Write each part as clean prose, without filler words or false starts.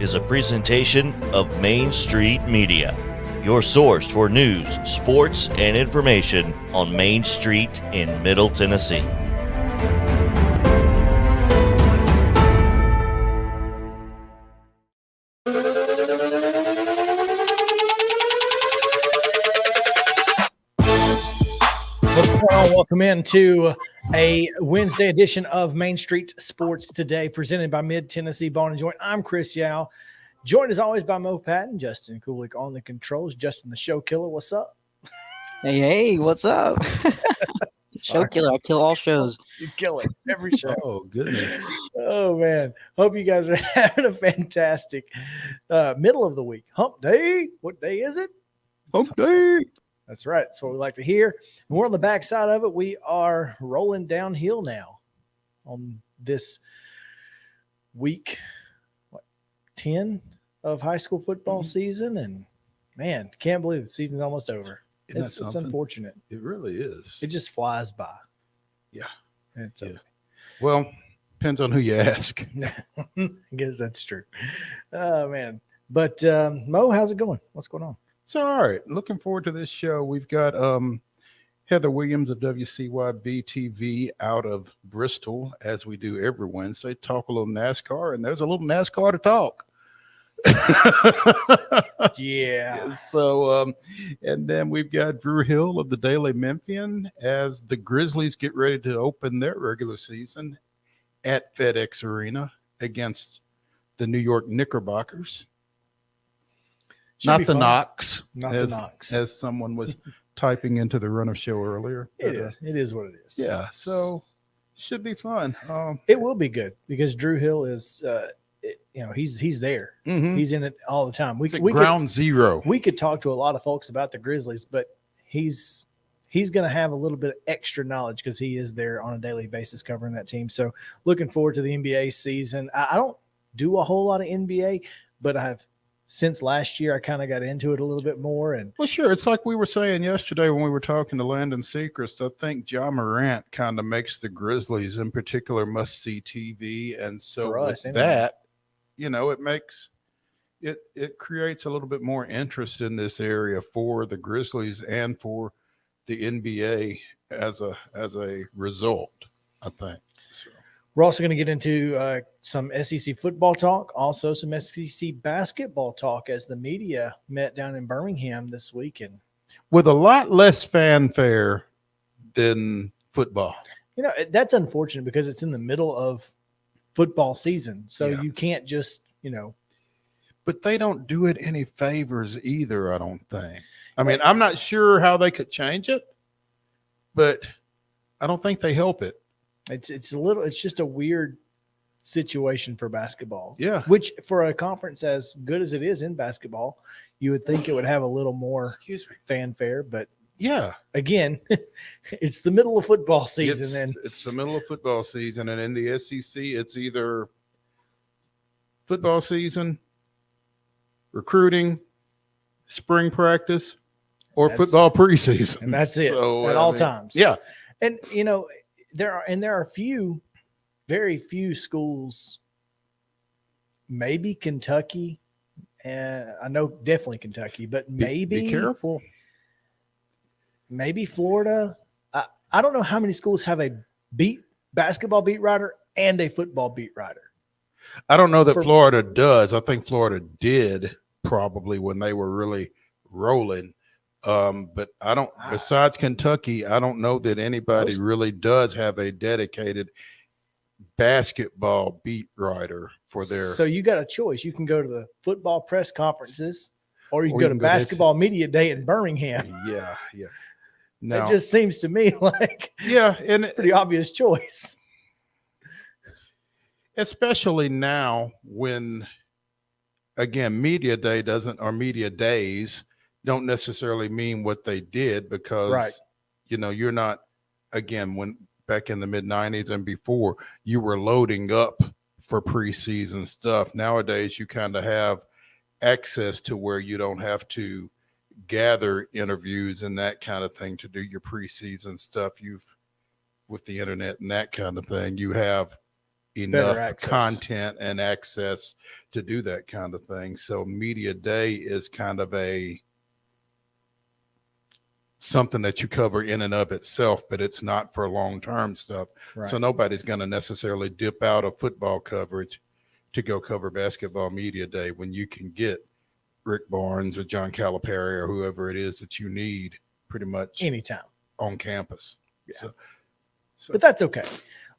is a presentation of Main Street Media, your source for news, sports, and information on Main Street in Middle Tennessee. What's going on? Welcome into a Wednesday edition of Main Street Sports Today, presented by Mid-Tennessee Bone & Joint. I'm Chris Yao, joined as always by Mo Patton, Justin Kulik on the controls. Justin, the show killer, what's up? Hey, what's up? Show killer, I kill all shows. You kill it every show. Oh, goodness. Oh, man. Hope you guys are having a fantastic middle of the week. Hump day. What day is it? Hump day. That's right. That's what we like to hear. And we're on the backside of it. We are rolling downhill now on this week 10 of high school football season. And, man, can't believe the season's almost over. It's unfortunate. It really is. It just flies by. Yeah. It's okay. Well, depends on who you ask. I guess that's true. Oh, man. But, Mo, how's it going? What's going on? So, all right. Looking forward to this show. We've got Heather Williams of WCYB-TV out of Bristol, as we do every Wednesday, talk a little NASCAR, and there's a little NASCAR to talk. Yeah. So, and then we've got Drew Hill of the Daily Memphian as the Grizzlies get ready to open their regular season at FedEx Arena against the New York Knickerbockers. Not the Knox, as someone was typing into the runner show earlier. It is what it is. Yeah, so should be fun. It will be good because Drew Hill is, he's there. Mm-hmm. He's in it all the time. We ground zero. We could talk to a lot of folks about the Grizzlies, but he's going to have a little bit of extra knowledge because he is there on a daily basis covering that team. So looking forward to the NBA season. I don't do a whole lot of NBA, but since last year, I kind of got into it a little bit more. And well, sure. It's like we were saying yesterday when we were talking to Landon Sechrest. I think Ja Morant kind of makes the Grizzlies in particular must-see TV. And so with that, it creates a little bit more interest in this area for the Grizzlies and for the NBA as a result, I think. So. We're also going to get into some SEC football talk, also some SEC basketball talk as the media met down in Birmingham this weekend. With a lot less fanfare than football. That's unfortunate because it's in the middle of football season. So Yeah. you can't just, But they don't do it any favors either, I don't think. I mean, I'm not sure how they could change it, but I don't think they help it. It's just a weird situation for basketball. Yeah. Which for a conference as good as it is in basketball, you would think it would have a little more fanfare, but yeah, again, it's the middle of football season. It's the middle of football season, and in the SEC, it's either football season, recruiting, spring practice, or football preseason. And that's it at all times. Yeah. And there are very few schools, maybe Kentucky, and I know definitely Kentucky, but maybe be careful. Maybe Florida. I don't know how many schools have a basketball beat writer and a football beat writer. I don't know that Florida does. I think Florida did probably when they were really rolling. But I don't, besides Kentucky, I don't know that anybody really does have a dedicated basketball beat writer for their. So you got a choice. You can go to the football press conferences or you can go to basketball media day in Birmingham. Yeah. It just seems to me like and it's a pretty obvious choice. Especially now when, again, media days don't necessarily mean what they did because, you're not, again, when back in the mid-90s and before, you were loading up for preseason stuff. Nowadays, you kind of have access to where you don't have to gather interviews and that kind of thing to do your preseason stuff. With the internet and that kind of thing, you have enough content and access to do that kind of thing. So media day is kind of something that you cover in and of itself, but it's not for long-term stuff. Right. So nobody's going to necessarily dip out of football coverage to go cover basketball media day when you can get Rick Barnes or John Calipari or whoever it is that you need pretty much anytime on campus. Yeah. But that's okay.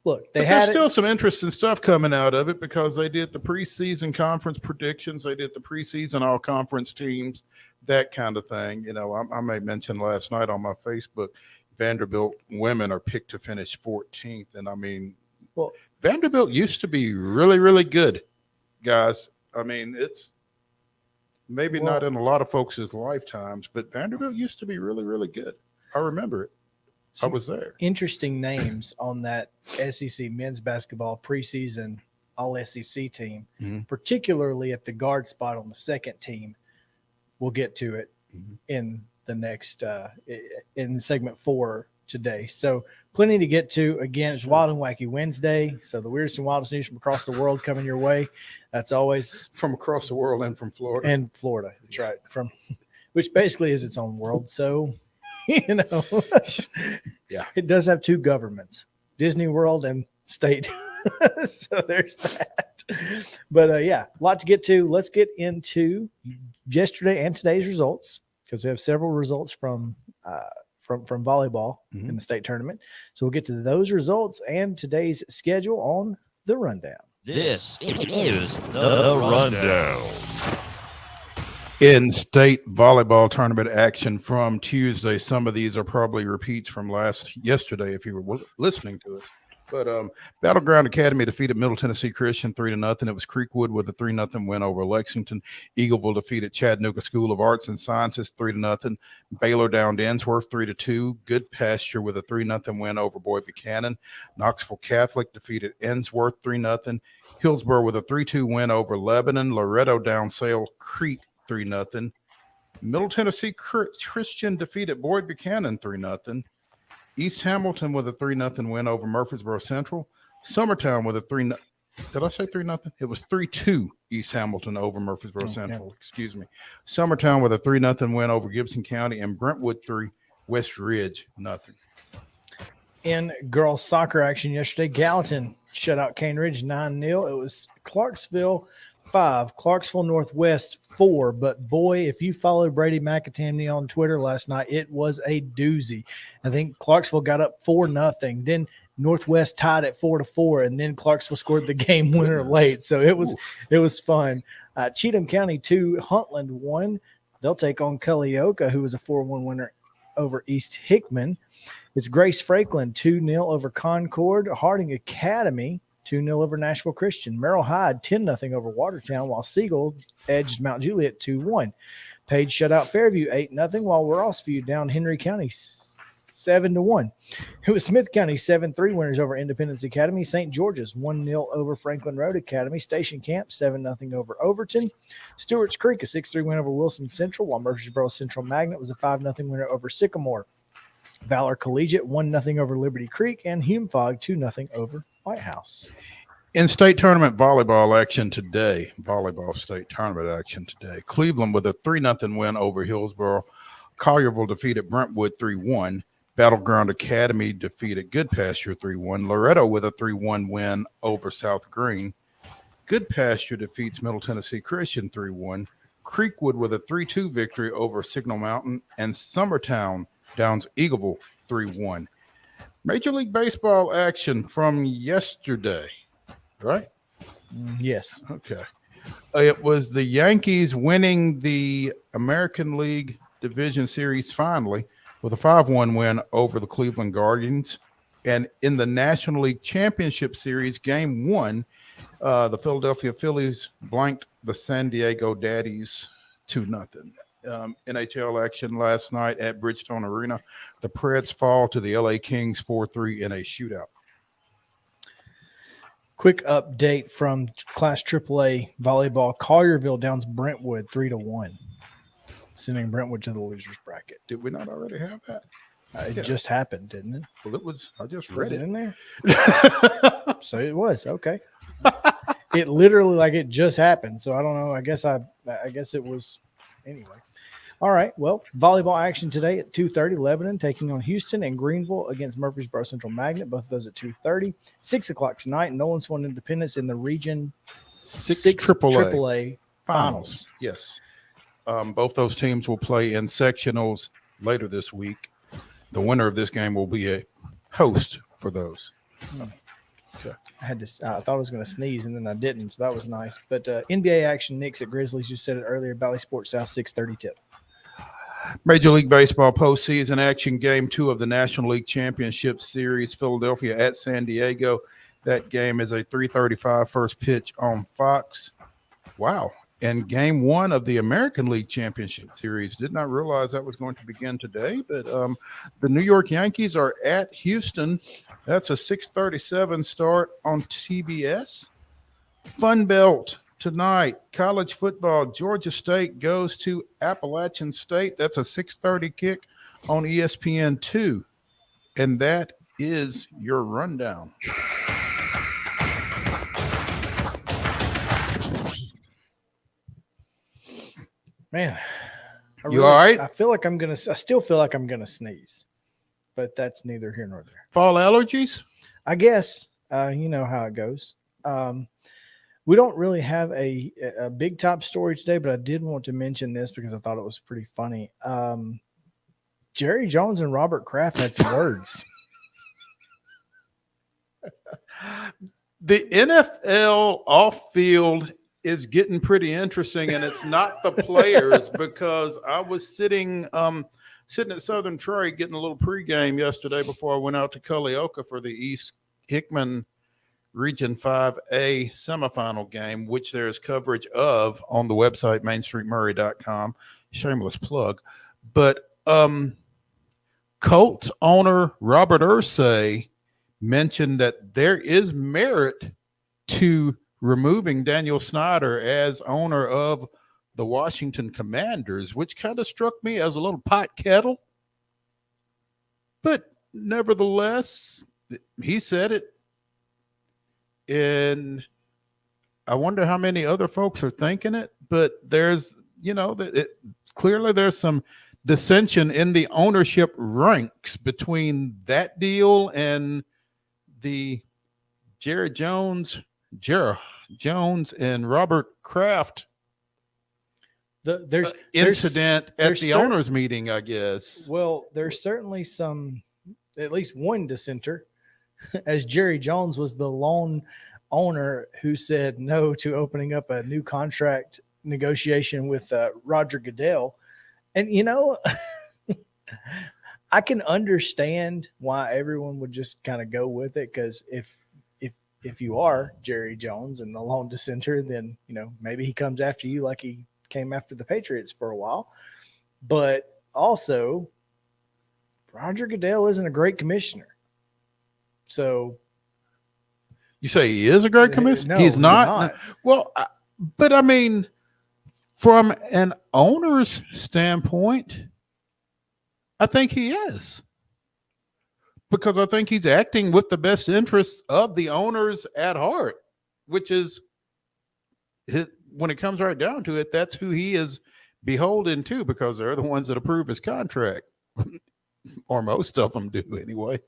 Look, there's still some interesting stuff coming out of it because they did the preseason conference predictions. They did the preseason all conference teams, that kind of thing. You know, I may mention last night on my Facebook, Vanderbilt women are picked to finish 14th. And I mean, well, Vanderbilt used to be really, really good, guys. I mean, it's maybe not in a lot of folks' lifetimes, but Vanderbilt used to be really, really good. I remember it. I was there. Interesting names on that SEC men's basketball preseason all SEC team, particularly at the guard spot on the second team. We'll get to it in the next in segment 4 today. So plenty to get to. Again, it's Wild and Wacky Wednesday. So the weirdest and wildest news from across the world coming your way. That's always from across the world and from Florida. And Florida. That's right. From which basically is its own world. So you know, yeah, it does have 2 governments, Disney World and state. So there's that. But yeah, a lot to get to. Let's get into yesterday and today's results because we have several results from volleyball in the state tournament. So we'll get to those results and today's schedule on the rundown. This is the rundown. In state volleyball tournament action from Tuesday, some of these are probably repeats from yesterday if you were listening to us. But Battleground Academy defeated Middle Tennessee Christian 3-0. It was Creekwood with a 3-0 win over Lexington. Eagleville defeated Chattanooga School of Arts and Sciences 3-0. Baylor downed Ensworth 3-2. Good Pasture with a 3-0 win over Boyd Buchanan. Knoxville Catholic defeated Ensworth 3-0. Hillsborough with a 3-2 win over Lebanon. Loretto downed Sale Creek 3-0. Middle Tennessee Christian defeated Boyd Buchanan 3-0. East Hamilton with a 3-0 win over Murfreesboro Central. Summertown with a 3-0. Did I say 3-0? It was 3-2 East Hamilton over Murfreesboro Central. Yeah. Excuse me. Summertown with a 3-0 win over Gibson County, and Brentwood 3, West Ridge 0. In girls soccer action yesterday, Gallatin shut out Cane Ridge 9-0. It was Clarksville 5, Clarksville Northwest 4. But boy, if you followed Brady McAtamney on Twitter last night, it was a doozy. I think Clarksville got up 4-0. Then Northwest tied at 4-4, and then Clarksville scored the game winner late. So it was fun. Cheatham County 2, Huntland 1. They'll take on Cullioca, who was a 4-1 winner over East Hickman. It's Grace Franklin 2-0 over Concord. Harding Academy 2-0 over Nashville Christian. Merrill Hyde 10-0 over Watertown, while Siegel edged Mount Juliet 2-1. Page shut out Fairview 8-0, while Rossview down Henry County 7-1. It was Smith County 7-3 winners over Independence Academy. St. George's 1-0 over Franklin Road Academy. Station Camp 7-0 over Overton. Stewart's Creek a 6-3 win over Wilson Central, while Murfreesboro Central Magnet was a 5-0 winner over Sycamore. Valor Collegiate 1-0 over Liberty Creek, and Hume Fog 2-0 over White House. In state tournament volleyball action today, volleyball state tournament action today, Cleveland with a 3-0 win over Hillsborough. Collierville defeated Brentwood 3-1. Battleground Academy defeated Good Pasture 3-1. Loretto with a 3-1 win over South Green. Good Pasture defeats Middle Tennessee Christian 3-1. Creekwood with a 3-2 victory over Signal Mountain, and Summertown downs Eagleville 3-1. Major League Baseball action from yesterday, right? Yes. Okay. It was the Yankees winning the American League Division Series finally with a 5-1 win over the Cleveland Guardians. And in the National League Championship Series, Game 1, the Philadelphia Phillies blanked the San Diego Daddies 2-0. NHL action last night at Bridgestone Arena. The Preds fall to the LA Kings 4-3 in a shootout. Quick update from Class AAA volleyball. Collierville downs Brentwood 3-1, sending Brentwood to the losers bracket. Did we not already have that? It just happened, didn't it? Well, it was. I just Was read it it. in there? So it was okay. It literally like it just happened. So I don't know. I guess it was anyway. All right. Well, volleyball action today at 2:30. Lebanon taking on Houston, and Greenville against Murfreesboro Central Magnet. Both of those at 2:30. 6 o'clock tonight. Nolan Swan Independence in the Region 6 AAA finals. Yes. Both those teams will play in sectionals later this week. The winner of this game will be a host for those. Okay. I thought I was going to sneeze, and then I didn't, so that was nice. But NBA action, Knicks at Grizzlies. You said it earlier. Valley Sports South 6:30 tip. Major League Baseball postseason action, Game 2 of the National League Championship Series, Philadelphia at San Diego. That game is a 3:35 first pitch on Fox. Wow. And Game 1 of the American League Championship Series. Did not realize that was going to begin today, but the New York Yankees are at Houston. That's a 6:37 start on TBS. Fun Belt tonight, college football. Georgia State goes to Appalachian State. That's a 6:30 kick on ESPN2. And that is your rundown. Man, You all right? I still feel like I'm gonna sneeze, but that's neither here nor there. Fall allergies? I guess you know how it goes. We don't really have a big top story today, but I did want to mention this because I thought it was pretty funny. Jerry Jones and Robert Kraft had some words. The NFL off-field is getting pretty interesting, and it's not the players because I was sitting at Southern Troy getting a little pregame yesterday before I went out to Culleoka for the East Hickman Region 5A semifinal game, which there is coverage of on the website mainstreetmurray.com. Shameless plug. But Colts owner Robert Irsay mentioned that there is merit to removing Daniel Snyder as owner of the Washington Commanders, which kind of struck me as a little pot kettle. But nevertheless, he said it. And I wonder how many other folks are thinking it. But there's, clearly there's some dissension in the ownership ranks between that deal and the Jerry Jones and Robert Kraft incident at the owners meeting, I guess. Well, there's certainly at least one dissenter, as Jerry Jones was the lone owner who said no to opening up a new contract negotiation with Roger Goodell. And, I can understand why everyone would just kind of go with it, because if you are Jerry Jones and the lone dissenter, then, maybe he comes after you like he came after the Patriots for a while. But also, Roger Goodell isn't a great commissioner. So you say he is a great commissioner? No, he's not. Well, but I mean, from an owner's standpoint, I think he is. Because I think he's acting with the best interests of the owners at heart, which is, when it comes right down to it, that's who he is beholden to, because they're the ones that approve his contract. Or most of them do anyway.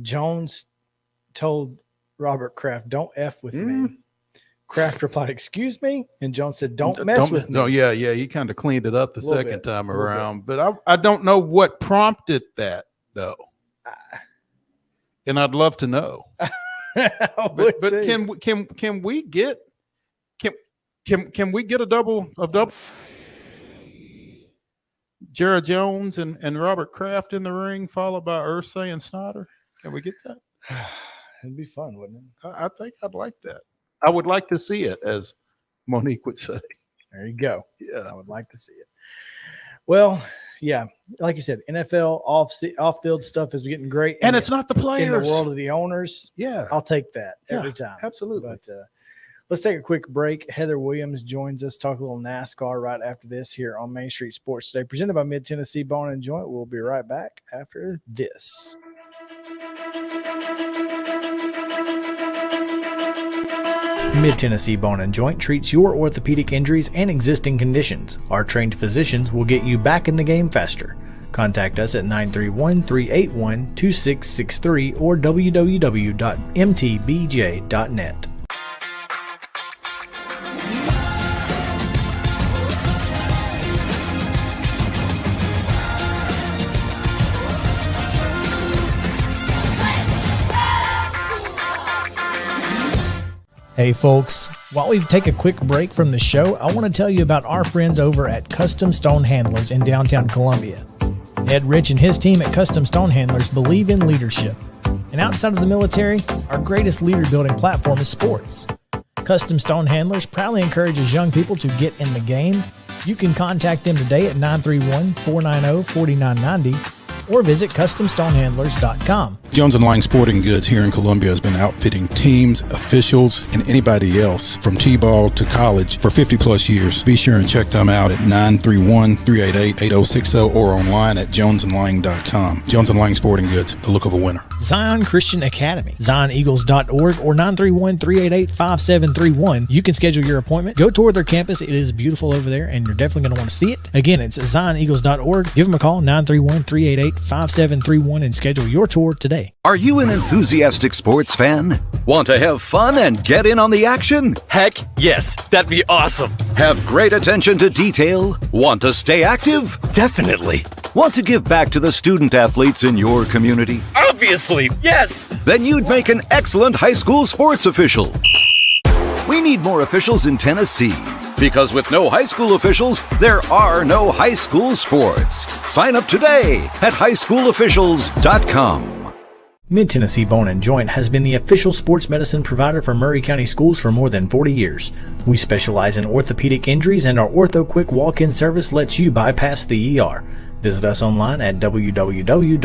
Jones told Robert Kraft, "Don't F with me." Kraft replied, "Excuse me?" And Jones said, "Don't mess with me." No, yeah. He kind of cleaned it up the second time around. But I don't know what prompted that, though. And I'd love to know. But can we get a double Jerry Jones and Robert Kraft in the ring, followed by Irsay and Snyder? Can we get that? It'd be fun, wouldn't it? I think I'd like that. I would like to see it, as Monique would say. There you go. Yeah, I would like to see it. Well, yeah, like you said, NFL off-field stuff is getting great, and it's not the players in the world of the owners. Yeah, I'll take that every time. Absolutely. But Let's take a quick break. Heather Williams joins us, talk a little NASCAR right after this here on Main Street Sports Today, presented by Mid-Tennessee Bone and Joint. We'll be right back after this. Mid-Tennessee Bone and Joint treats your orthopedic injuries and existing conditions. Our trained physicians will get you back in the game faster. Contact us at 931-381-2663 or www.mtbj.net. Hey folks, while we take a quick break from the show, I want to tell you about our friends over at Custom Stone Handlers in downtown Columbia. Ed Rich and his team at Custom Stone Handlers believe in leadership. And outside of the military, our greatest leader building platform is sports. Custom Stone Handlers proudly encourages young people to get in the game. You can contact them today at 931-490-4990 or visit CustomStonehandlers.com. Jones & Lang Sporting Goods here in Columbia has been outfitting teams, officials, and anybody else from T-ball to college for 50 plus years. Be sure and check them out at 931-388-8060 or online at jonesandlang.com. Jones & Lang Sporting Goods, the look of a winner. Zion Christian Academy, ZionEagles.org or 931-388-5731. You can schedule your appointment. Go tour their campus. It is beautiful over there, and you're definitely going to want to see it. Again, it's ZionEagles.org. Give them a call, 931-388-5731, and schedule your tour today. Are you an enthusiastic sports fan? Want to have fun and get in on the action? Heck yes, that'd be awesome. Have great attention to detail? Want to stay active? Definitely. Want to give back to the student athletes in your community? Obviously, yes. Then you'd make an excellent high school sports official. We need more officials in Tennessee. Because with no high school officials, there are no high school sports. Sign up today at highschoolofficials.com. Mid-Tennessee Bone and Joint has been the official sports medicine provider for Murray County Schools for more than 40 years. We specialize in orthopedic injuries, and our Ortho Quick walk-in service lets you bypass the ER. Visit us online at www.mtbj.net.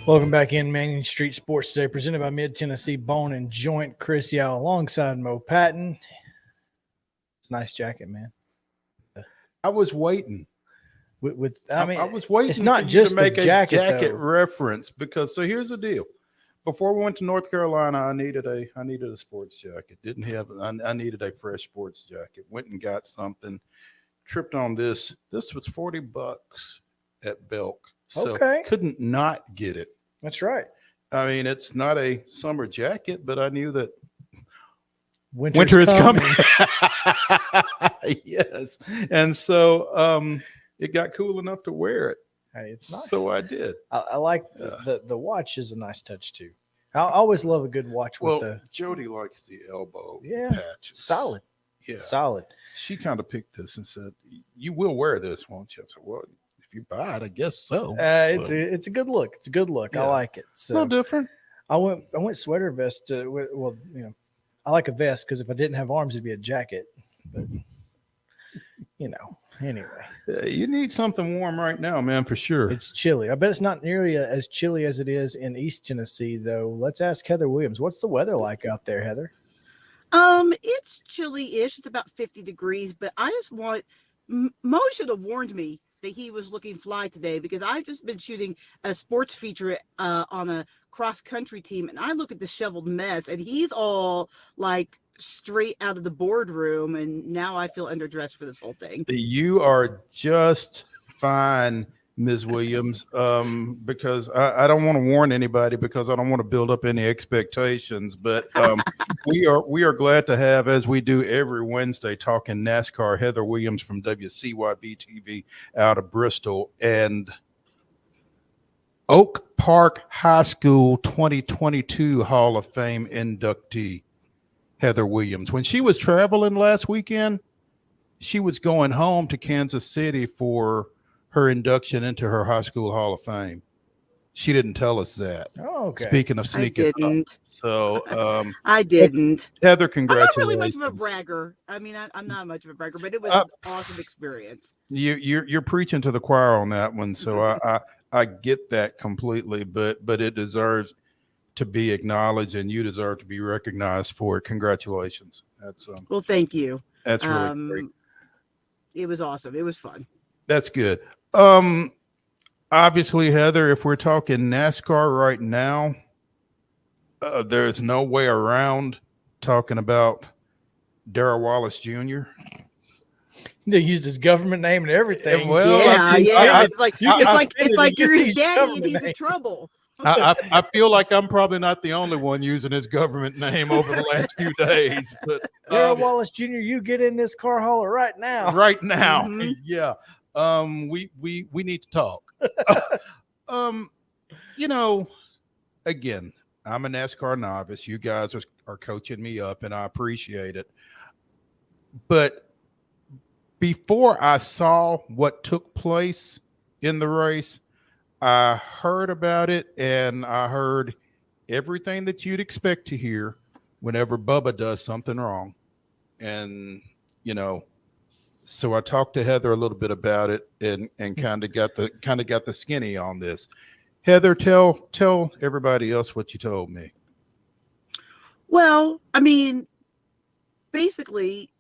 Welcome back in Main Street Sports Today, presented by Mid-Tennessee Bone and Joint. Chris Yao alongside Mo Patton. Nice jacket, man. I was waiting. I was waiting. It's not just to make the a jacket reference because here's the deal. Before we went to North Carolina, I needed a sports jacket. Didn't have. I needed a fresh sports jacket. Went and got something. Tripped on this. This was $40 at Belk. So couldn't not get it. That's right. I mean, it's not a summer jacket, but I knew that winter is coming. Yes. And so it got cool enough to wear it. Hey, it's nice. So I did. I like the watch is a nice touch too. I always love a good watch with the Jody likes the elbow patches. Solid. Yeah. Solid. She kind of picked this and said, "You will wear this, won't you?" I said, "Well, if you buy it, I guess so." It's a good look. It's a good look. Yeah. I like it. So no different. I went sweater vest. Well, you know, I like a vest because if I didn't have arms, it'd be a jacket. But you know, anyway, you need something warm right now, man, for sure. It's chilly. I bet it's not nearly as chilly as it is in East Tennessee, though. Let's ask Heather Williams. What's the weather like out there, Heather? It's chilly-ish. It's about 50 degrees, but I just want Mo should have warned me that he was looking fly today because I've just been shooting a sports feature on a cross-country team, and I look at the shoveled mess, and he's all like straight out of the boardroom, and now I feel underdressed for this whole thing. You are just fine, Ms. Williams, because I don't want to warn anybody because I don't want to build up any expectations, but we are glad to have, as we do every Wednesday, talking NASCAR, Heather Williams from WCYB-TV out of Bristol, and Oak Park High School 2022 Hall of Fame inductee, Heather Williams. When she was traveling last weekend, she was going home to Kansas City for her induction into her high school Hall of Fame. She didn't tell us that. Oh, okay. Speaking of sneaking up. didn't. So I didn't. Heather, I'm congratulations. not really much of a bragger. I mean, I'm not much of a bragger, but it was an awesome experience. You're preaching to the choir on that one, so I get that completely, but it deserves to be acknowledged, and you deserve to be recognized for it. Congratulations. That's well, thank you. That's really great. It was awesome. It was fun. That's good. Obviously, Heather, if we're talking NASCAR right now, there's no way around talking about Darrell Wallace Jr. They used his government name and everything. Well, yeah. It's like you're his daddy and he's in trouble. I feel like I'm probably not the only one using his government name over the last few days. But Darrell Wallace Jr., you get in this car hauler right now. Right now, yeah. We need to talk. Again, I'm a NASCAR novice. You guys are coaching me up, and I appreciate it. But before I saw what took place in the race, I heard about it, and I heard everything that you'd expect to hear whenever Bubba does something wrong. And, so I talked to Heather a little bit about it and kind of got the skinny on this. Heather, tell everybody else what you told me. Well, I mean, basically,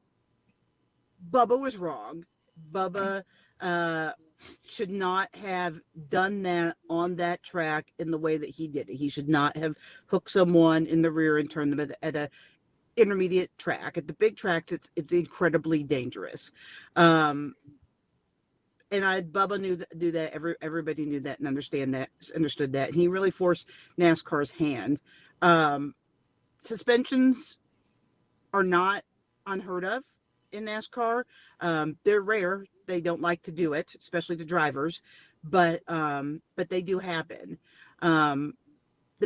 Bubba was wrong. Bubba should not have done that on that track in the way that he did it. He should not have hooked someone in the rear and turned them at a intermediate track. At the big tracks, it's incredibly dangerous. And Bubba knew that. Everybody knew that and understood that. And he really forced NASCAR's hand. Suspensions are not unheard of in NASCAR. They're rare. They don't like to do it, especially the drivers, but they do happen. The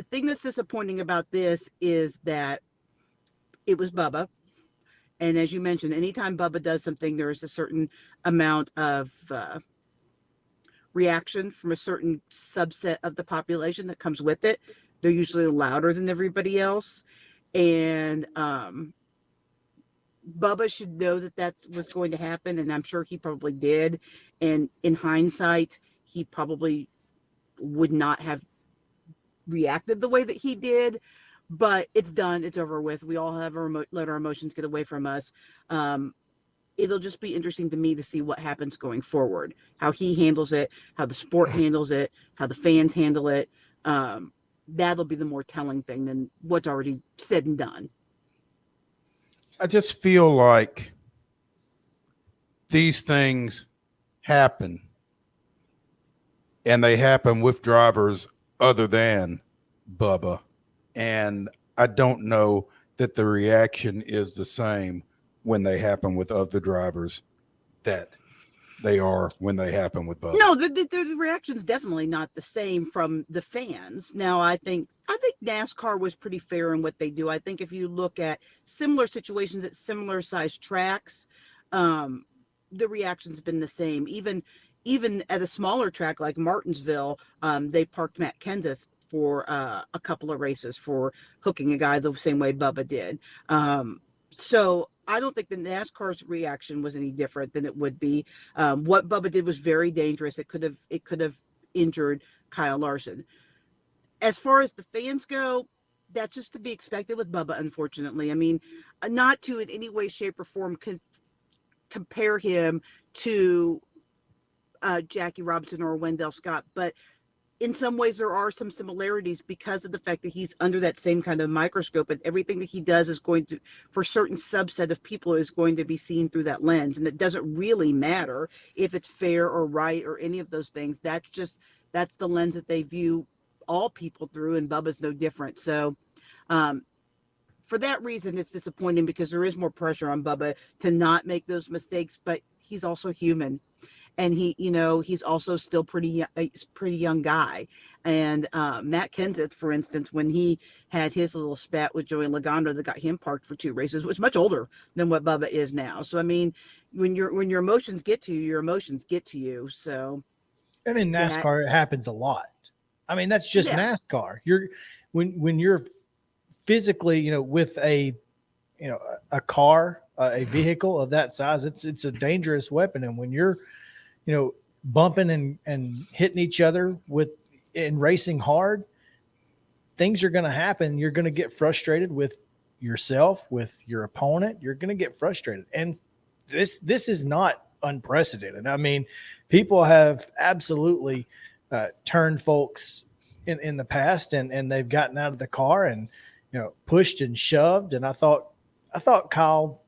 thing that's disappointing about this is that it was Bubba. And as you mentioned, anytime Bubba does something, there is a certain amount of reaction from a certain subset of the population that comes with it. They're usually louder than everybody else. And Bubba should know that that's what's going to happen. And I'm sure he probably did. And in hindsight, he probably would not have reacted the way that he did. But it's done. It's over with. We all have let our emotions get away from us. It'll just be interesting to me to see what happens going forward, how he handles it, how the sport handles it, how the fans handle it. That'll be the more telling thing than what's already said and done. I just feel like these things happen, and they happen with drivers other than Bubba. And I don't know that the reaction is the same when they happen with other drivers that they are when they happen with Bubba. No, the reaction's definitely not the same from the fans. Now, I think NASCAR was pretty fair in what they do. I think if you look at similar situations at similar sized tracks, the reaction's been the same. Even at a smaller track like Martinsville, they parked Matt Kenseth for a couple of races for hooking a guy the same way Bubba did. So I don't think the NASCAR's reaction was any different than it would be. What Bubba did was very dangerous. It could have injured Kyle Larson. As far as the fans go, that's just to be expected with Bubba, unfortunately. I mean, not to in any way, shape, or form compare him to Jackie Robinson or Wendell Scott, but in some ways there are some similarities because of the fact that he's under that same kind of microscope, and everything that he does is going to, for a certain subset of people, is going to be seen through that lens. And it doesn't really matter if it's fair or right or any of those things. That's the lens that they view all people through, and Bubba's no different. So for that reason, it's disappointing because there is more pressure on Bubba to not make those mistakes, but he's also human. And he's also still pretty young guy. And Matt Kenseth, for instance, when he had his little spat with Joey Logano that got him parked for 2 races, was much older than what Bubba is now. So I mean, when your emotions get to you, your emotions get to you. So, and in NASCAR, it happens a lot. I mean, that's just NASCAR. When you're physically, with a car, a vehicle of that size, it's a dangerous weapon. And when you're, bumping and hitting each other and racing hard, things are going to happen. You're going to get frustrated with yourself, with your opponent. You're going to get frustrated. And this is not unprecedented. I mean, people have absolutely turned folks in the past, and they've gotten out of the car and pushed and shoved. And I thought Kyle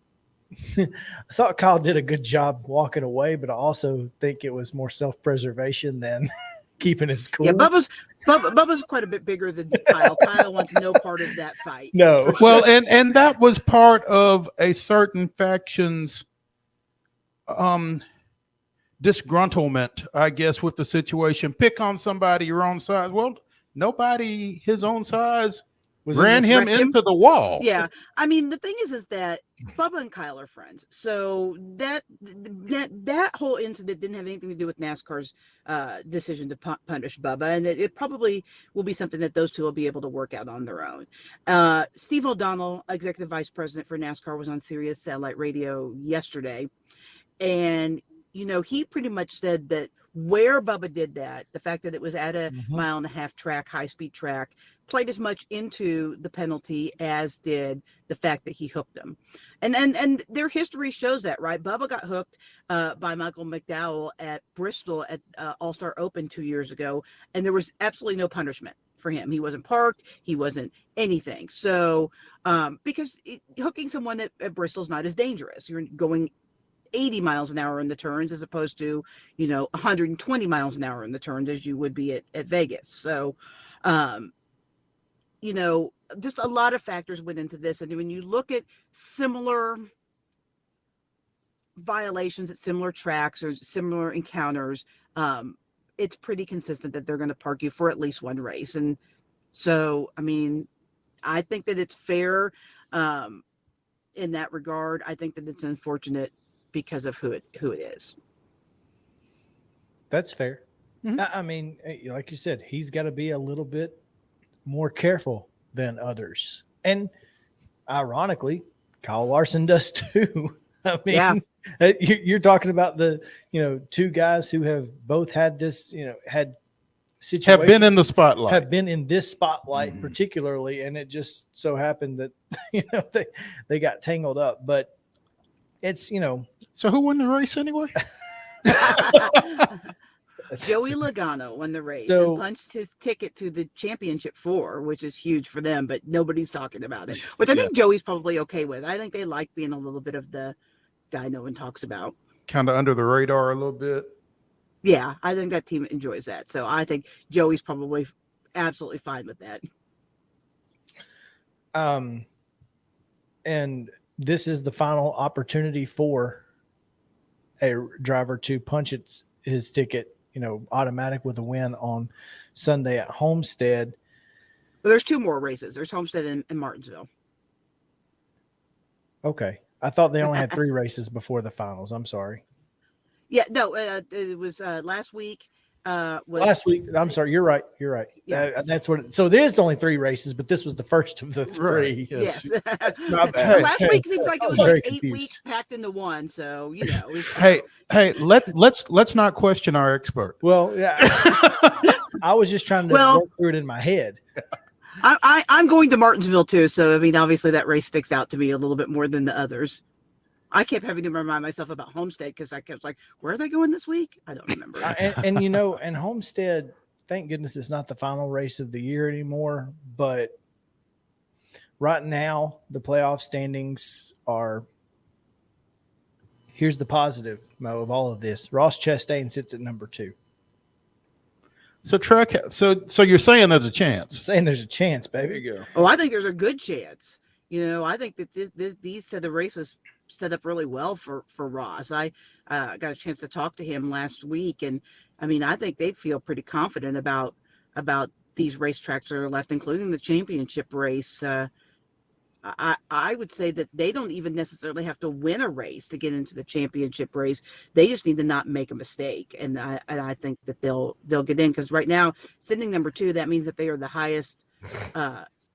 did a good job walking away, but I also think it was more self-preservation than keeping his cool. Yeah, Bubba's quite a bit bigger than Kyle. Kyle wants no part of that fight. No. Well, and that was part of a certain faction's disgruntlement, I guess, with the situation. Pick on somebody your own size. Well, nobody his own size ran him into the wall. Yeah. I mean, the thing is that Bubba and Kyle are friends. So that whole incident didn't have anything to do with NASCAR's decision to punish Bubba. And it probably will be something that those two will be able to work out on their own. Steve O'Donnell, executive vice president for NASCAR, was on Sirius Satellite Radio yesterday. And, he pretty much said that where Bubba did that, the fact that it was at a mile-and-a-half track, high-speed track, played as much into the penalty as did the fact that he hooked him. And their history shows that, right? Bubba got hooked by Michael McDowell at Bristol at All-Star Open 2 years ago, and there was absolutely no punishment for him. He wasn't parked. He wasn't anything. So because hooking someone at Bristol is not as dangerous. You're going 80 miles an hour in the turns as opposed to 120 miles an hour in the turns as you would be at Vegas. So just a lot of factors went into this. And when you look at similar violations at similar tracks or similar encounters, it's pretty consistent that they're going to park you for at least one race. And so, I mean, I think that it's fair in that regard. I think that it's unfortunate because of who it is. That's fair. Mm-hmm. I mean, like you said, he's got to be a little bit more careful than others. And ironically, Kyle Larson does too. I mean, you're talking about the, two guys who have both had this, had situations. Have been in the spotlight. Have been in this spotlight particularly. And it just so happened that, they got tangled up. But it's, So who won the race anyway? Joey Logano won the race and punched his ticket to the championship 4, which is huge for them, but nobody's talking about it, which I think Joey's probably okay with. I think they like being a little bit of the guy no one talks about. Kind of under the radar a little bit. Yeah, I think that team enjoys that. So I think Joey's probably absolutely fine with that. And this is the final opportunity for a driver to punch his ticket, automatic with a win on Sunday at Homestead. Well, there's 2 more races. There's Homestead and Martinsville. Okay. I thought they only had 3 races before the finals. I'm sorry. Yeah, no, it was last week. Last week. I'm sorry. You're right. Yeah. That's what. So there's only 3 races, but this was the first of the 3. Right. Yes. That's not bad. Last week seems like it was like 8 weeks packed into one. So Hey, let's not question our expert. Well, yeah. I was just trying to work through it in my head. I'm going to Martinsville too. So I mean, obviously that race sticks out to me a little bit more than the others. I kept having to remind myself about Homestead because I kept like, where are they going this week? I don't remember. And Homestead, thank goodness it's not the final race of the year anymore. But right now, the playoff standings are. Here's the positive, Mo, of all of this. Ross Chastain sits at number 2. So you're saying there's a chance? I'm saying there's a chance, baby. There you go. Oh, I think there's a good chance. I think that these set of races set up really well for Ross. I got a chance to talk to him last week, and I mean, I think they feel pretty confident about these racetracks that are left, including the championship race. I would say that they don't even necessarily have to win a race to get into the championship race. They just need to not make a mistake, and I think that they'll get in, because right now sitting number 2, that means that they are the highest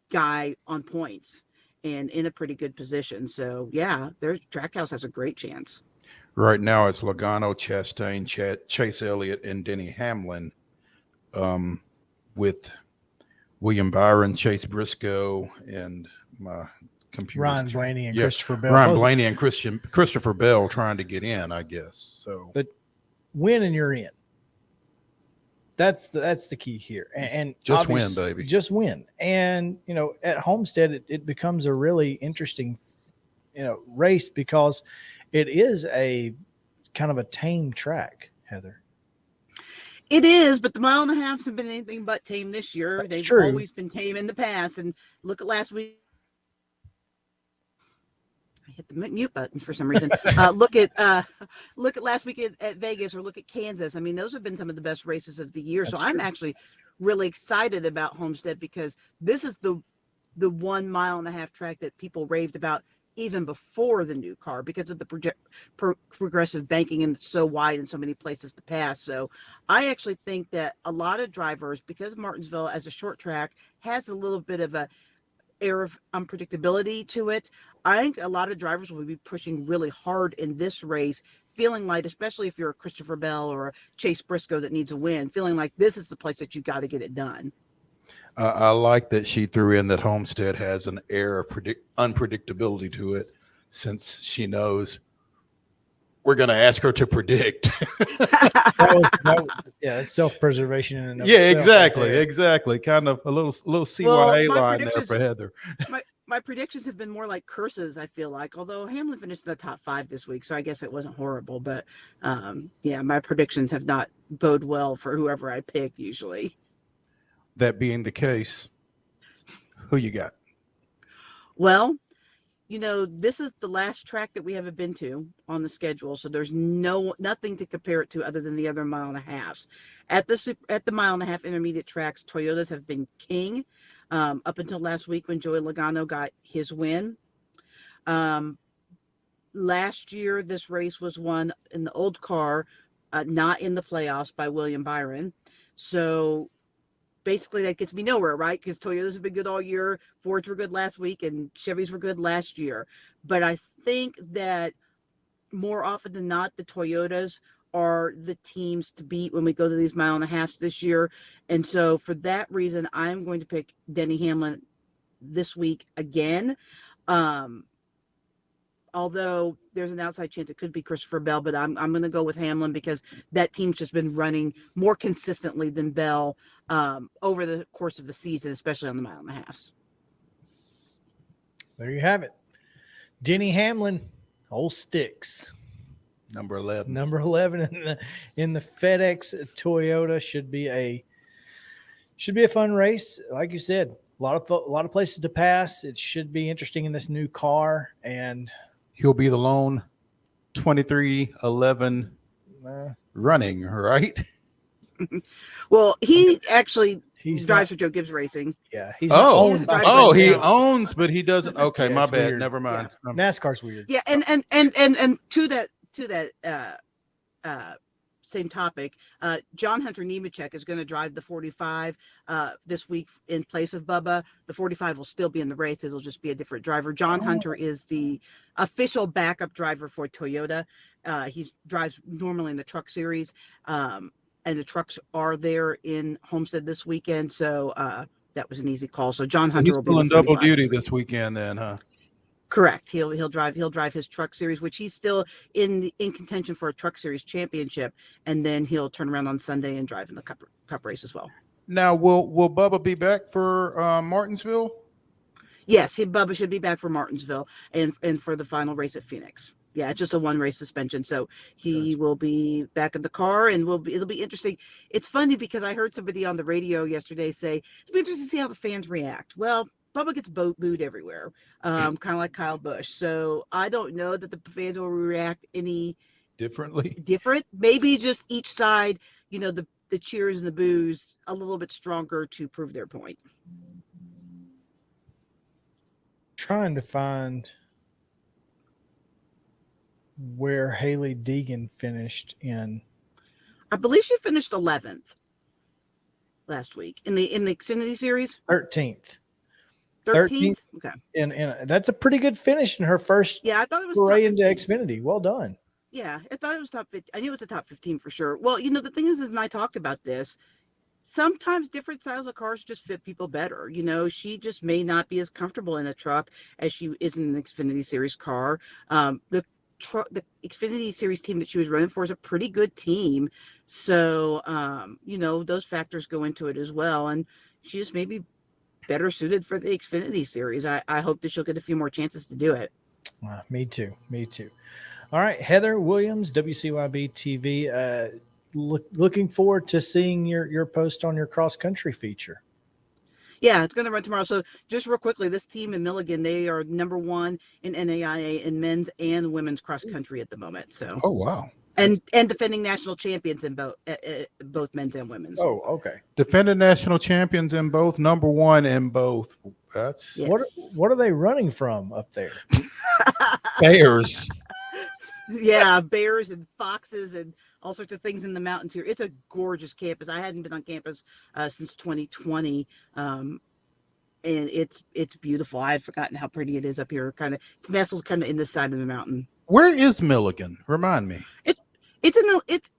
guy on points and in a pretty good position. So yeah, their Trackhouse has a great chance. Right now it's Logano, Chastain, Chase Elliott, and Denny Hamlin, with William Byron, Chase Briscoe, and my computer. Ryan Blaney and Christopher Bell. Ryan Blaney and Christopher Bell trying to get in, I guess. So, but win and you're in. That's the key here. And just win, baby. Just win. And at Homestead, it becomes a really interesting, race, because it is a kind of a tame track, Heather. It is, but the 1.5 miles have been anything but tame this year. That's They've true. always been tame in the past. And look at last week. I hit the mute button for some reason. Look at last week at Vegas, or look at Kansas. I mean, those have been some of the best races of the year. So I'm actually really excited about Homestead, because this is the 1.5 mile track that people raved about even before the new car, because of the progressive banking, and it's so wide and so many places to pass. So I actually think that a lot of drivers, because Martinsville as a short track has a little bit of a air of unpredictability to it, I think a lot of drivers will be pushing really hard in this race, feeling like, especially if you're a Christopher Bell or a Chase Briscoe that needs a win, feeling like this is the place that you got to get it done. I like that she threw in that Homestead has an air of unpredictability to it, since she knows we're going to ask her to predict. It's self-preservation in and of yeah, itself. exactly. Kind of a little CYA line there for Heather. My predictions have been more like curses, I feel like, although Hamlin finished in the top 5 this week, so I guess it wasn't horrible. But my predictions have not bode well for whoever I pick usually. That being the case, who you got? Well, this is the last track that we haven't been to on the schedule, so there's nothing to compare it to other than the other 1.5 miles. At the 1.5 mile intermediate tracks, Toyotas have been king up until last week when Joey Logano got his win. Last year, this race was won in the old car, not in the playoffs, by William Byron. So basically that gets me nowhere, right? Because Toyotas have been good all year, Fords were good last week, and Chevys were good last year. But I think that more often than not, the Toyotas are the teams to beat when we go to these 1.5 miles this year. And so for that reason, I'm going to pick Denny Hamlin this week again. Although there's an outside chance it could be Christopher Bell, but I'm going to go with Hamlin, because that team's just been running more consistently than Bell over the course of the season, especially on the 1.5 miles. There you have it. Denny Hamlin, old Sticks. Number 11 in the FedEx Toyota. Should be a fun race. Like you said, a lot of places to pass. It should be interesting in this new car, and he'll be the lone 23-11 running, right? Well, he actually drives for Joe Gibbs Racing. Yeah, he owns, but he doesn't. Okay, yeah, my bad. Weird. Never mind. Yeah. NASCAR's weird. Yeah, and to that same topic, John Hunter Nemechek is going to drive the 45 this week in place of Bubba. The 45 will still be in the race. It'll just be a different driver. John Hunter is the official backup driver for Toyota. He drives normally in the Truck Series, and the trucks are there in Homestead this weekend. So that was an easy call. So John Hunter will be pulling double duty this weekend then, huh? Correct. He'll drive his Truck Series, which he's still in contention for a Truck Series championship, and then he'll turn around on Sunday and drive in the cup race as well. Now, will Bubba be back for Martinsville? Yes, Bubba should be back for Martinsville and for the final race at Phoenix. Yeah, it's just a 1 race suspension, so he will be back in the car, and it'll be interesting. It's funny because I heard somebody on the radio yesterday say it'll be interesting to see how the fans react. Well, Bubba gets booed everywhere, kind of like Kyle Busch. So I don't know that the fans will react any different. Maybe just each side, the cheers and the boos a little bit stronger to prove their point. trying to find where Haley Deegan finished in. I believe she finished 11th last week in the Xfinity Series. 13th. 13th. Okay. And that's a pretty good finish in her first I thought it was foray into Xfinity. Well done. Yeah, I thought it was top 15. I knew it was the top 15 for sure. Well, the thing is, and I talked about this, sometimes different styles of cars just fit people better. She just may not be as comfortable in a truck as she is in an Xfinity Series car. The Xfinity Series team that she was running for is a pretty good team. So, those factors go into it as well. And she just may be better suited for the Xfinity Series. I hope that she'll get a few more chances to do it. Me too. All right, Heather Williams, WCYB-TV. Looking forward to seeing your post on your cross country feature. Yeah, it's going to run tomorrow. So just real quickly, this team in Milligan, they are number 1 in NAIA in men's and women's cross country at the moment. So. Oh, wow. And defending national champions in both men's and women's. Oh, okay. Defending national champions in both, number 1 in both. That's what are they running from up there? Bears. Yeah, bears and foxes and all sorts of things in the mountains here. It's a gorgeous campus. I hadn't been on campus since 2020, and it's beautiful. I had forgotten how pretty it is up here. It's nestled kind of in the side of the mountain. Where is Milligan? Remind me. It's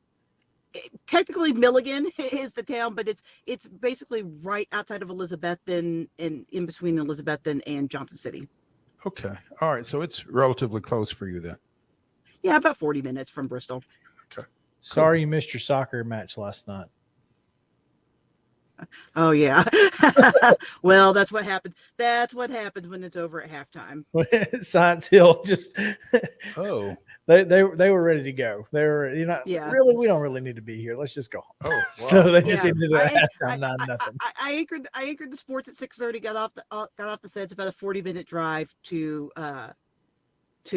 technically Milligan is the town, but it's basically right outside of Elizabethton and in between Elizabethton and Johnson City. Okay. All right. So it's relatively close for you then. Yeah, about 40 minutes from Bristol. Okay. Sorry you missed your soccer match last night. Oh, yeah. Well, that's what happened. That's what happens when it's over at halftime. Science Hill just they were ready to go. They were, really, we don't really need to be here. Let's just go home. Oh, wow. So they just ended it at halftime, 9-0. I anchored the sports at 6:30. Got off the set. It's about a 40-minute drive to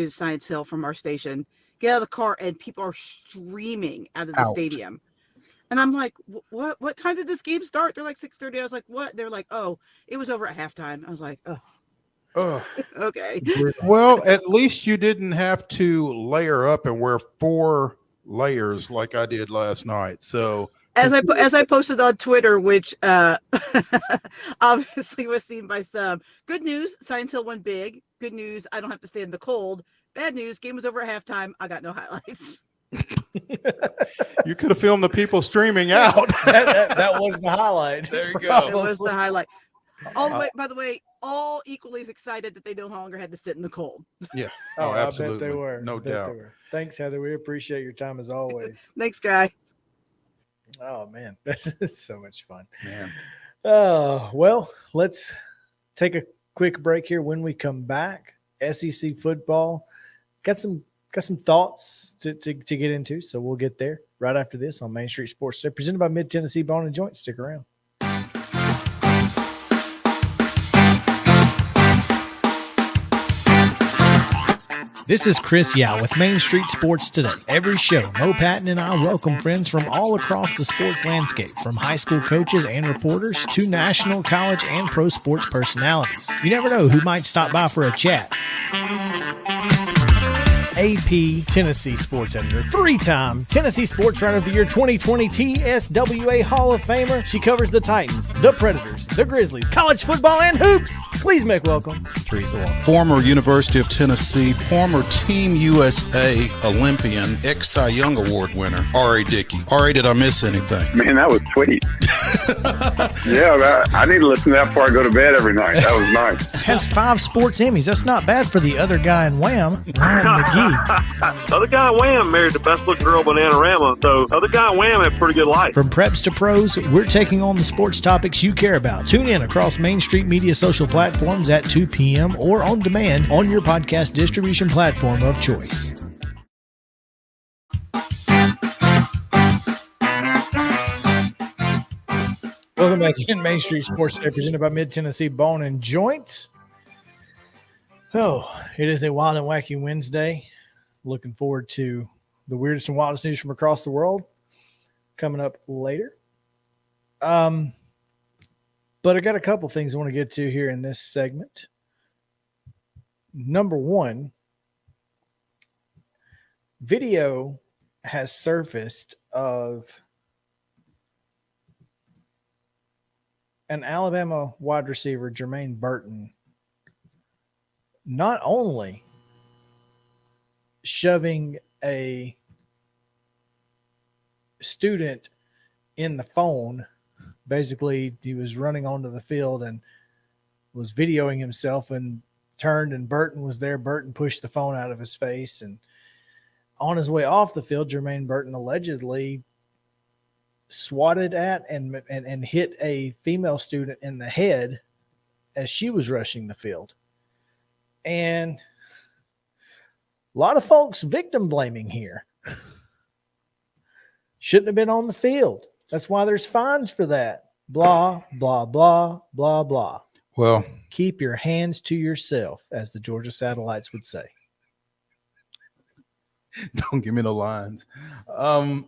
Science Hill from our station. Get out of the car and people are streaming out of the stadium. And I'm like, what time did this game start? They're like 6:30. I was like, what? They're like, oh, it was over at halftime. I was like, oh. Okay. Well, at least you didn't have to layer up and wear 4 layers like I did last night. So as I posted on Twitter, which obviously was seen by some. Good news, Science Hill won big. Good news, I don't have to stay in the cold. Bad news, game was over at halftime. I got no highlights. You could have filmed the people streaming out. that was the highlight. There you go. It was the highlight. All the way, by the way, all equally as excited that they no longer had to sit in the cold. Yeah. Oh, absolutely. I bet they were. No doubt. Thanks, Heather. We appreciate your time as always. Thanks, Guy. Oh, man. This is so much fun. Man. Well, let's take a quick break here. When we come back, SEC football. Got some thoughts to get into, so we'll get there right after this on Main Street Sports Today, presented by Mid-Tennessee Bone and Joint. Stick around. This is Chris Yao with Main Street Sports Today. Every show, Mo Patton and I welcome friends from all across the sports landscape, from high school coaches and reporters to national, college, and pro sports personalities. You never know who might stop by for a chat. AP Tennessee Sports Editor, 3-time Tennessee Sports Writer of the Year 2020 TSWA Hall of Famer. She covers the Titans, the Predators, the Grizzlies, college football, and hoops. Please make welcome Teresa Walker. Former University of Tennessee, former Team USA Olympian, ex-Cy Young Award winner, R.A. Dickey. R.A., did I miss anything? Man, that was sweet. Yeah, I need to listen to that before I go to bed every night. That was nice. Has 5 sports Emmys. That's not bad for the other guy in Wham, Ryan McGee. The other guy in Wham married the best looking girl Bananarama, so the other guy in Wham had a pretty good life. From preps to pros, we're taking on the sports topics you care about. Tune in across Main Street Media social platforms at 2 p.m. or on demand on your podcast distribution platform of choice. Welcome back in Main Street Sports Today, presented by Mid-Tennessee Bone and Joint. Oh, it is a wild and wacky Wednesday. Looking forward to the weirdest and wildest news from across the world coming up later. But I got a couple things I want to get to here in this segment. number one, video has surfaced of an Alabama wide receiver, Jermaine Burton, not only shoving a student in the phone, basically he was running onto the field and was videoing himself and turned, and Burton was there. Burton pushed the phone out of his face, and on his way off the field, Jermaine Burton allegedly swatted at and hit a female student in the head as she was rushing the field. And a lot of folks victim blaming here. Shouldn't have been on the field. That's why there's fines for that. Blah, blah, blah, blah, blah. Well, keep your hands to yourself, as the Georgia Satellites would say. Don't give me no lines. I'm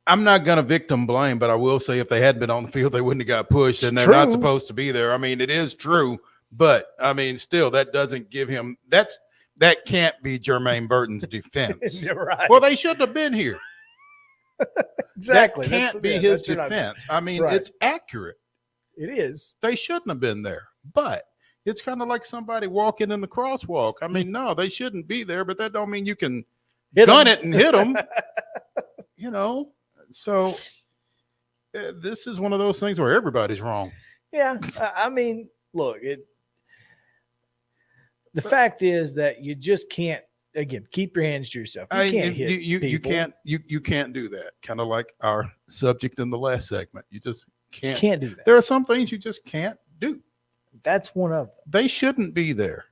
not going to victim blame, but I will say if they hadn't been on the field, they wouldn't have got pushed, and they're not supposed to be there. I mean, it is true, but I mean, still, that doesn't give him that can't be Jermaine Burton's defense. Right. Well, they shouldn't have been here. Exactly. That can't be his defense. I mean, it's accurate. It is. They shouldn't have been there, but it's kind of like somebody walking in the crosswalk. I mean, no, they shouldn't be there, but that don't mean you can gun it and hit them. You know, so this is one of those things where everybody's wrong. Yeah, I mean, look, the fact is that you just can't. Again, keep your hands to yourself. You can't hit people. You can't do that. Kind of like our subject in the last segment. You just can't do that. There are some things you just can't do. That's one of them. They shouldn't be there.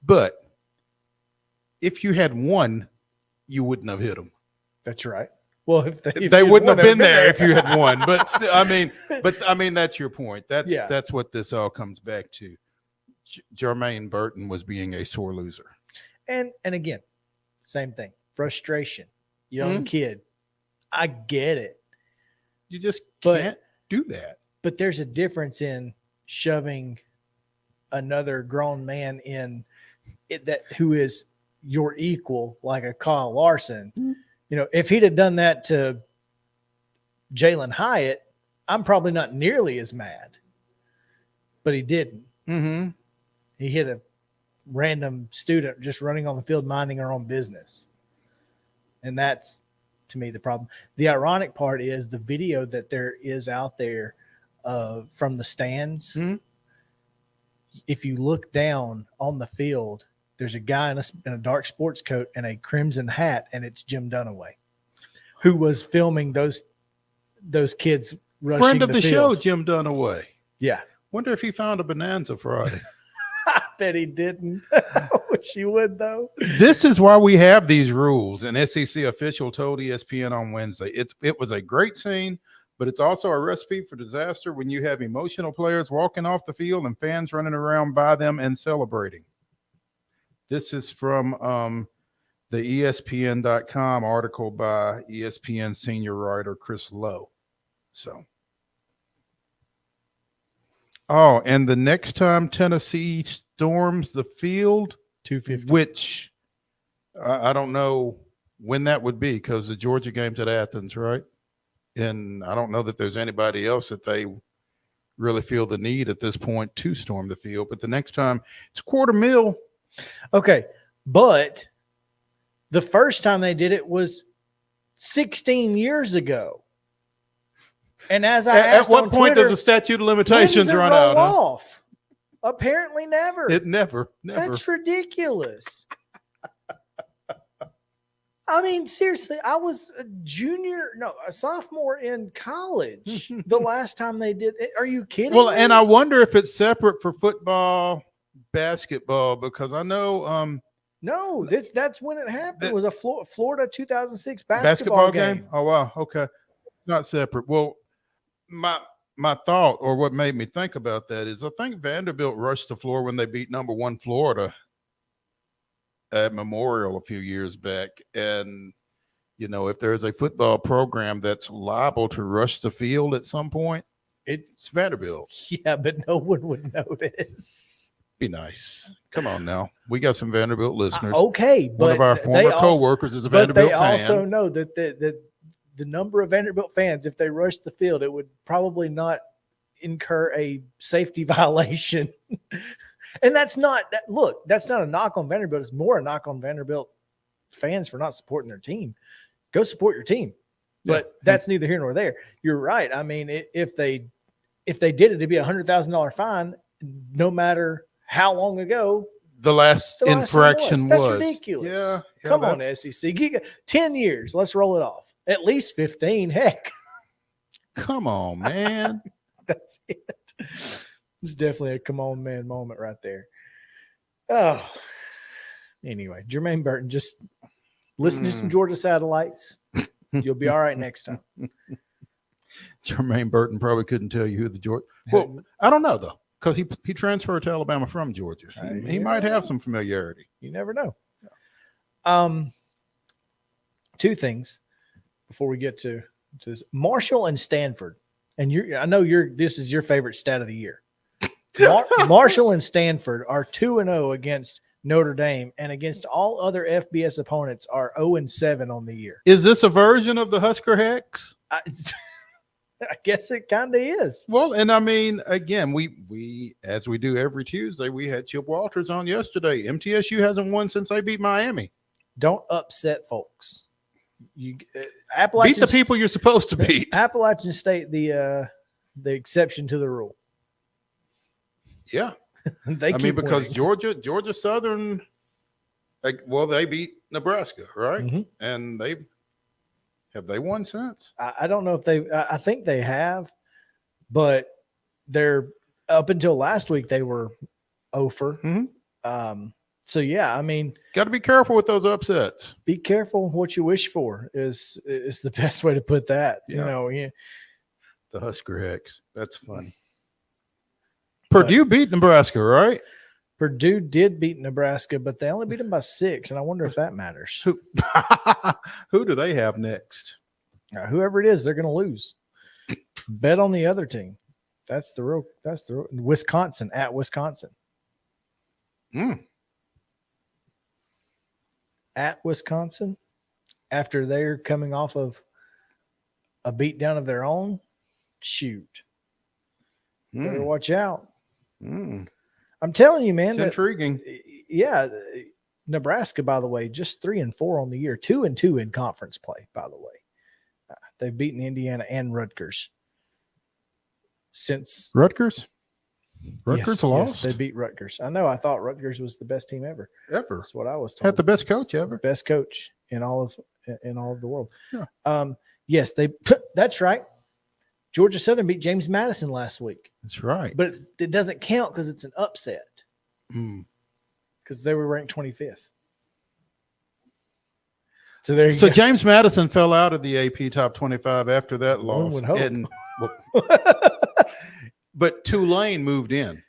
But if you had won, you wouldn't have hit them. That's right. Well, if they wouldn't have been there if you had won. But still, I mean, that's your point. That's what this all comes back to. Jermaine Burton was being a sore loser. And again, same thing. Frustration. Young kid. I get it. You just can't do that. But there's a difference in shoving another grown man in it who is your equal, like a Kyle Larson. You know, if he'd have done that to Jalen Hyatt, I'm probably not nearly as mad. But he didn't. Mm-hmm. He hit a random student just running on the field, minding her own business. And that's, to me, the problem. The ironic part is the video that there is out there from the stands. Mm-hmm. If you look down on the field, there's a guy in a dark sports coat and a crimson hat, and it's Jim Dunaway, who was filming those kids rushing Friend of the field. show, Jim Dunaway. Yeah. Wonder if he found a Bonanza Friday. I bet he didn't. I wish he would, though. This is why we have these rules. An SEC official told ESPN on Wednesday. It was a great scene, but it's also a recipe for disaster when you have emotional players walking off the field and fans running around by them and celebrating. This is from the ESPN.com article by ESPN senior writer Chris Lowe. So. Oh, and the next time Tennessee storms the field, 250, which I don't know when that would be because the Georgia game's at Athens, right? And I don't know that there's anybody else that they really feel the need at this point to storm the field. But the next time it's $250,000. Okay, but the first time they did it was 16 years ago. And as I asked at what on point Twitter, does the statute of limitations run out? Off? Apparently never. It never. That's ridiculous. I mean, seriously, I was a sophomore in college the last time they did it. Are you kidding me? And I wonder if it's separate for football, basketball, because I know no, that's when it happened. It was a Florida 2006 basketball game. Oh, wow. Okay. Not separate. Well, my thought, or what made me think about that, is I think Vanderbilt rushed the floor when they beat number 1 Florida at Memorial a few years back. And, you know, if there's a football program that's liable to rush the field at some point, it's Vanderbilt. Yeah, but no one would notice. Be nice. Come on now. We got some Vanderbilt listeners. Okay, but one of our former co-workers is a Vanderbilt fan. But they also know that the number of Vanderbilt fans, if they rushed the field, it would probably not incur a safety violation. And that's not that. Look, that's not a knock on Vanderbilt. It's more a knock on Vanderbilt fans for not supporting their team. Go support your team. But that's neither here nor there. You're right. I mean, if they did it, it'd be $100,000 fine, no matter how long ago the last infraction was. That's ridiculous. Yeah. Come on, SEC. 10 years. Let's roll it off. At least 15. Heck. Come on, man. That's it. It's definitely a come on, man moment right there. Oh. Anyway, Jermaine Burton, just listen to some Georgia satellites. You'll be all right next time. Jermaine Burton probably couldn't tell you who the Georgia. Well, I don't know though, because he transferred to Alabama from Georgia. He might have some familiarity. You never know. Two things before we get to this: Marshall and Stanford. And I know this is your favorite stat of the year. Marshall and Stanford are 2-0 against Notre Dame, and against all other FBS opponents are 0-7 on the year. Is this a version of the Husker Hex? I guess it kind of is. Well, and I mean, again, we as we do every Tuesday, we had Chip Walters on yesterday. MTSU hasn't won since they beat Miami. Don't upset folks. Beat the people you're supposed to beat. Appalachian State, the exception to the rule. Yeah. Because winning. Georgia Southern, they beat Nebraska, right? Mm-hmm. And have they won since? I don't know if I think they have, but they're up until last week they were over. Mm-hmm. So yeah, I mean, got to be careful with those upsets. Be careful what you wish for is the best way to put that. Yeah. The Husker Hex. That's funny. Purdue beat Nebraska, right? Purdue did beat Nebraska, but they only beat them by 6, and I wonder if that matters. Who do they have next? Whoever it is, they're going to lose. Bet on the other team. That's the real Wisconsin at Wisconsin. At Wisconsin, after they're coming off of a beatdown of their own, shoot. Better watch out. I'm telling you, man. It's intriguing. Yeah. Nebraska, by the way, just 3-4 on the year, 2-2 in conference play, by the way. They've beaten Indiana and Rutgers since Rutgers lost. Yes, they beat Rutgers. I know. I thought Rutgers was the best team ever. That's what I was told. Had the best coach ever. Best coach in all of the world. Yeah. Yes, that's right. Georgia Southern beat James Madison last week. That's right. But it doesn't count because it's an upset. Because they were ranked 25th. So there you go. James Madison fell out of the AP top 25 after that loss. But Tulane moved in.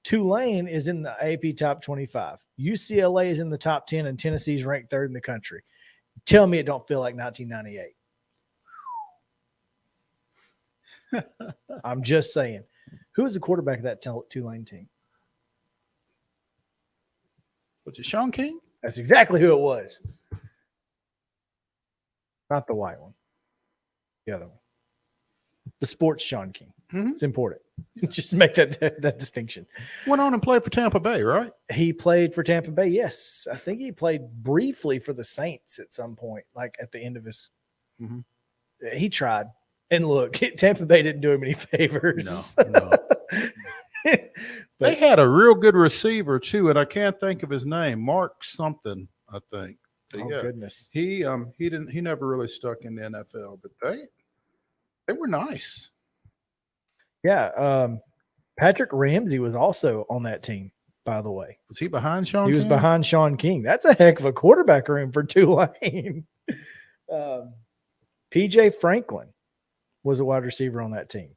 Tulane is in the AP top 25. UCLA is in the top 10, and Tennessee's ranked 3rd in the country. Tell me it don't feel like 1998. I'm just saying. Who was the quarterback of that Tulane team? Was it Sean King? That's exactly who it was. Not the white one. The other one. The sports Sean King. Mm-hmm. It's important. Just make that distinction. Went on and played for Tampa Bay, right? He played for Tampa Bay, yes. I think he played briefly for the Saints at some point, like at the end of his He tried. And look, Tampa Bay didn't do him any favors. No. They had a real good receiver too, and I can't think of his name. Mark something, I think. Goodness. He never really stuck in the NFL, but they were nice. Yeah. Patrick Ramsey was also on that team, by the way. Was he behind Sean King? He was behind Sean King. That's a heck of a quarterback room for Tulane. PJ Franklin was a wide receiver on that team.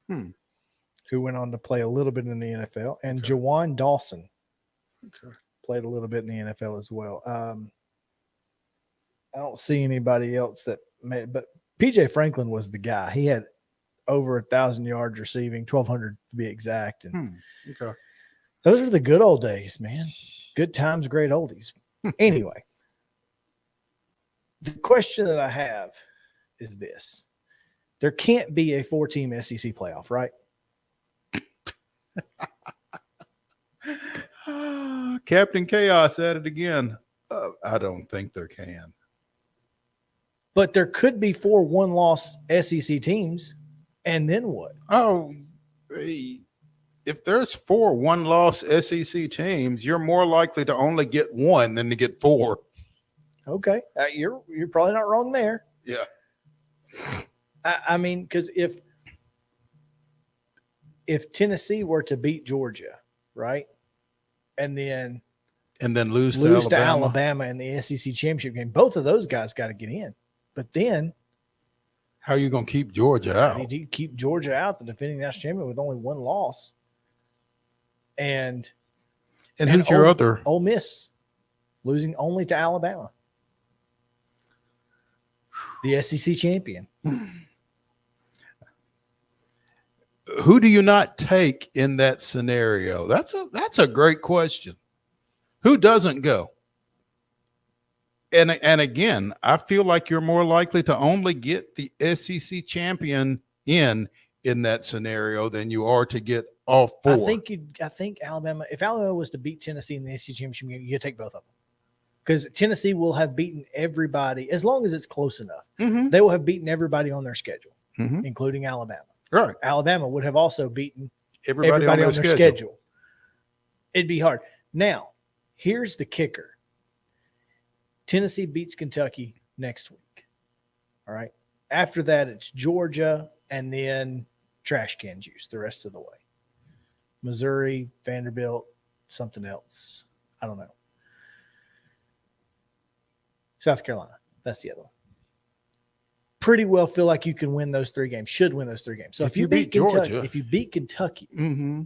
Who went on to play a little bit in the NFL. And Jawan Dawson played a little bit in the NFL as well. I don't see anybody else that made, but PJ Franklin was the guy. He had over 1,000 yards receiving, 1,200 to be exact. And Okay. those were the good old days, man. Good times, great oldies. Anyway, the question that I have is this. There can't be a 4-team SEC playoff, right? Captain Chaos at it again. I don't think there can. But there could be 4 one-loss SEC teams, and then what? Oh, if there's 4 one-loss SEC teams, you're more likely to only get 1 than to get 4. Okay, you're probably not wrong there. Yeah. I mean, because if Tennessee were to beat Georgia, right, and then lose to Alabama in the SEC championship game, both of those guys got to get in. But then, how are you going to keep Georgia out? How do you keep Georgia out, the defending national champion, with only 1 loss? And who's your other? Ole Miss, losing only to Alabama, the SEC champion. Who do you not take in that scenario? That's a great question. Who doesn't go? And again, I feel like you're more likely to only get the SEC champion in that scenario than you are to get all 4. I think Alabama, if Alabama was to beat Tennessee in the SEC championship game, you take both of them. Because Tennessee will have beaten everybody, as long as it's close enough. Mm-hmm. They will have beaten everybody on their schedule, mm-hmm. including Alabama. Right. Alabama would have also beaten everybody on their schedule. It'd be hard. Now, here's the kicker. Tennessee beats Kentucky next week. All right. After that, it's Georgia and then trash can juice the rest of the way. Missouri, Vanderbilt, something else. I don't know. South Carolina. That's the other one. Pretty well feel like you can win those 3 games. Should win those 3 games. So if you beat Kentucky, Georgia, if you beat Kentucky, mm-hmm.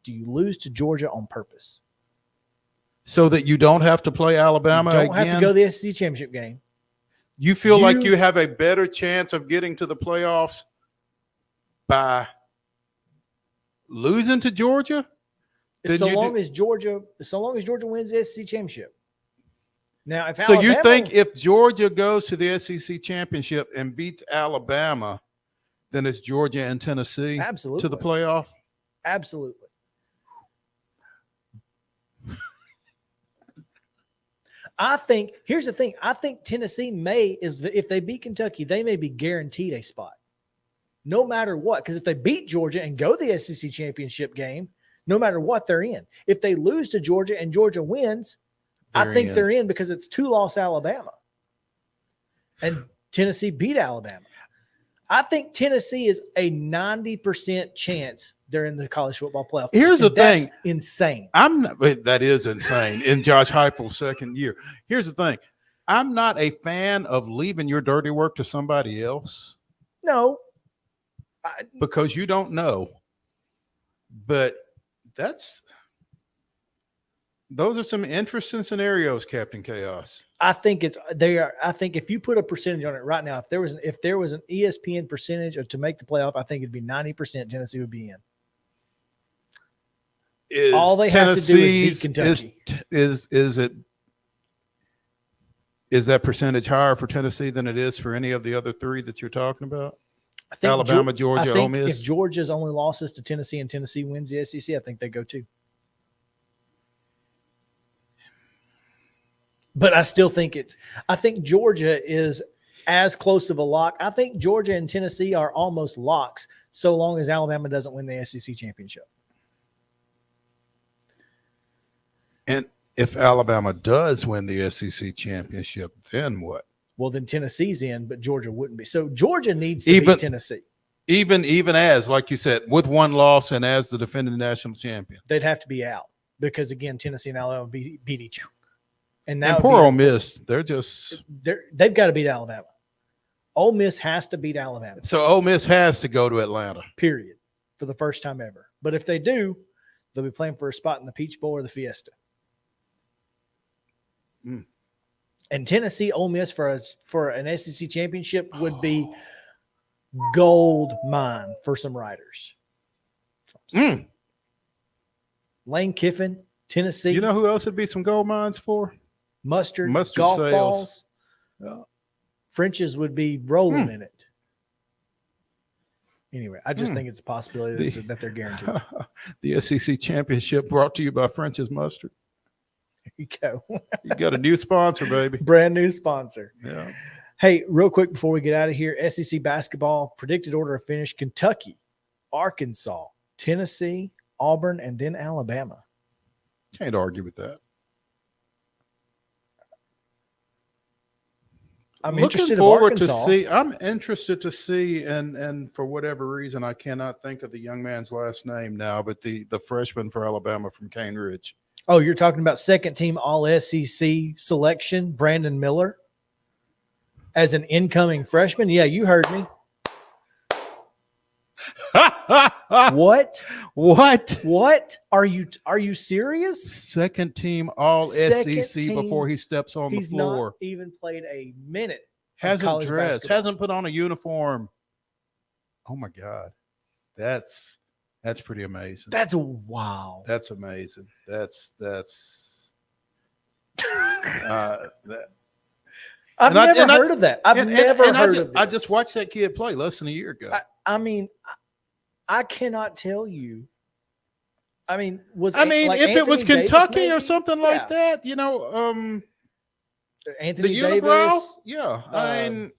do you lose to Georgia on purpose? So that you don't have to play Alabama again? You don't have to go to the SEC championship game. You feel like you have a better chance of getting to the playoffs by losing to Georgia? So long as Georgia wins the SEC championship. Now, if so you think if Georgia goes to the SEC championship and beats Alabama, then it's Georgia and Tennessee absolutely to the playoff? Absolutely. Here's the thing. I think Tennessee if they beat Kentucky, they may be guaranteed a spot. No matter what. Because if they beat Georgia and go to the SEC championship game, no matter what, they're in. If they lose to Georgia and Georgia wins, I think they're in because it's 2-loss Alabama. And Tennessee beat Alabama. I think Tennessee is a 90% chance they're in the college football playoff. Here's the thing. That's insane. That is insane in Josh Heupel's second year. Here's the thing. I'm not a fan of leaving your dirty work to somebody else. No. Because you don't know. But those are some interesting scenarios, Captain Chaos. I think if you put a percentage on it right now, if there was an ESPN percentage to make the playoff, I think it'd be 90% Tennessee would be in. All they have to do is beat Kentucky. Is that percentage higher for Tennessee than it is for any of the other 3 that you're talking about? I think Alabama, Georgia, Ole Miss. If Georgia's only losses to Tennessee and Tennessee wins the SEC, I think they go too. But I still think I think Georgia is as close of a lock. I think Georgia and Tennessee are almost locks so long as Alabama doesn't win the SEC championship. And if Alabama does win the SEC championship, then what? Well, then Tennessee's in, but Georgia wouldn't be. So Georgia needs to beat Tennessee. Even as, like you said, with 1 loss and as the defending national champion. They'd have to be out because, again, Tennessee and Alabama beat each other. And poor Ole Miss, they've got to beat Alabama. Ole Miss has to beat Alabama. So Ole Miss has to go to Atlanta. Period. For the first time ever. But if they do, they'll be playing for a spot in the Peach Bowl or the Fiesta. Mm. And Tennessee, Ole Miss for an SEC championship would be gold mine for some riders. Lane Kiffin, Tennessee. You know who else would be some gold mines for? Mustard sales. golf balls. French's would be rolling in it. Anyway, I just think it's a possibility that they're guaranteed. The SEC championship brought to you by French's Mustard. There you go. You got a new sponsor, baby. Brand new sponsor. Yeah. Hey, real quick before we get out of here, SEC basketball predicted order of finish: Kentucky, Arkansas, Tennessee, Auburn, and then Alabama. Can't argue with that. I'm looking interested forward to see. I'm interested to see, and for whatever reason, I cannot think of the young man's last name now, but the freshman for Alabama from Cane Ridge. Oh, you're talking about second team All SEC selection, Brandon Miller, as an incoming freshman. Yeah, you heard me. What? Are you serious? Second team All SEC before he steps on the floor. Not even played a minute. Hasn't dressed. Hasn't put on a uniform. Oh my God, that's pretty amazing. That's wow. That's amazing. That's I've never heard of that. I've never heard of that. I just watched that kid play less than a year ago. I mean, I cannot tell you. I mean, if Anthony it was Kentucky Davis, or something like that, Anthony the Davis, unibrow? Yeah. I mean,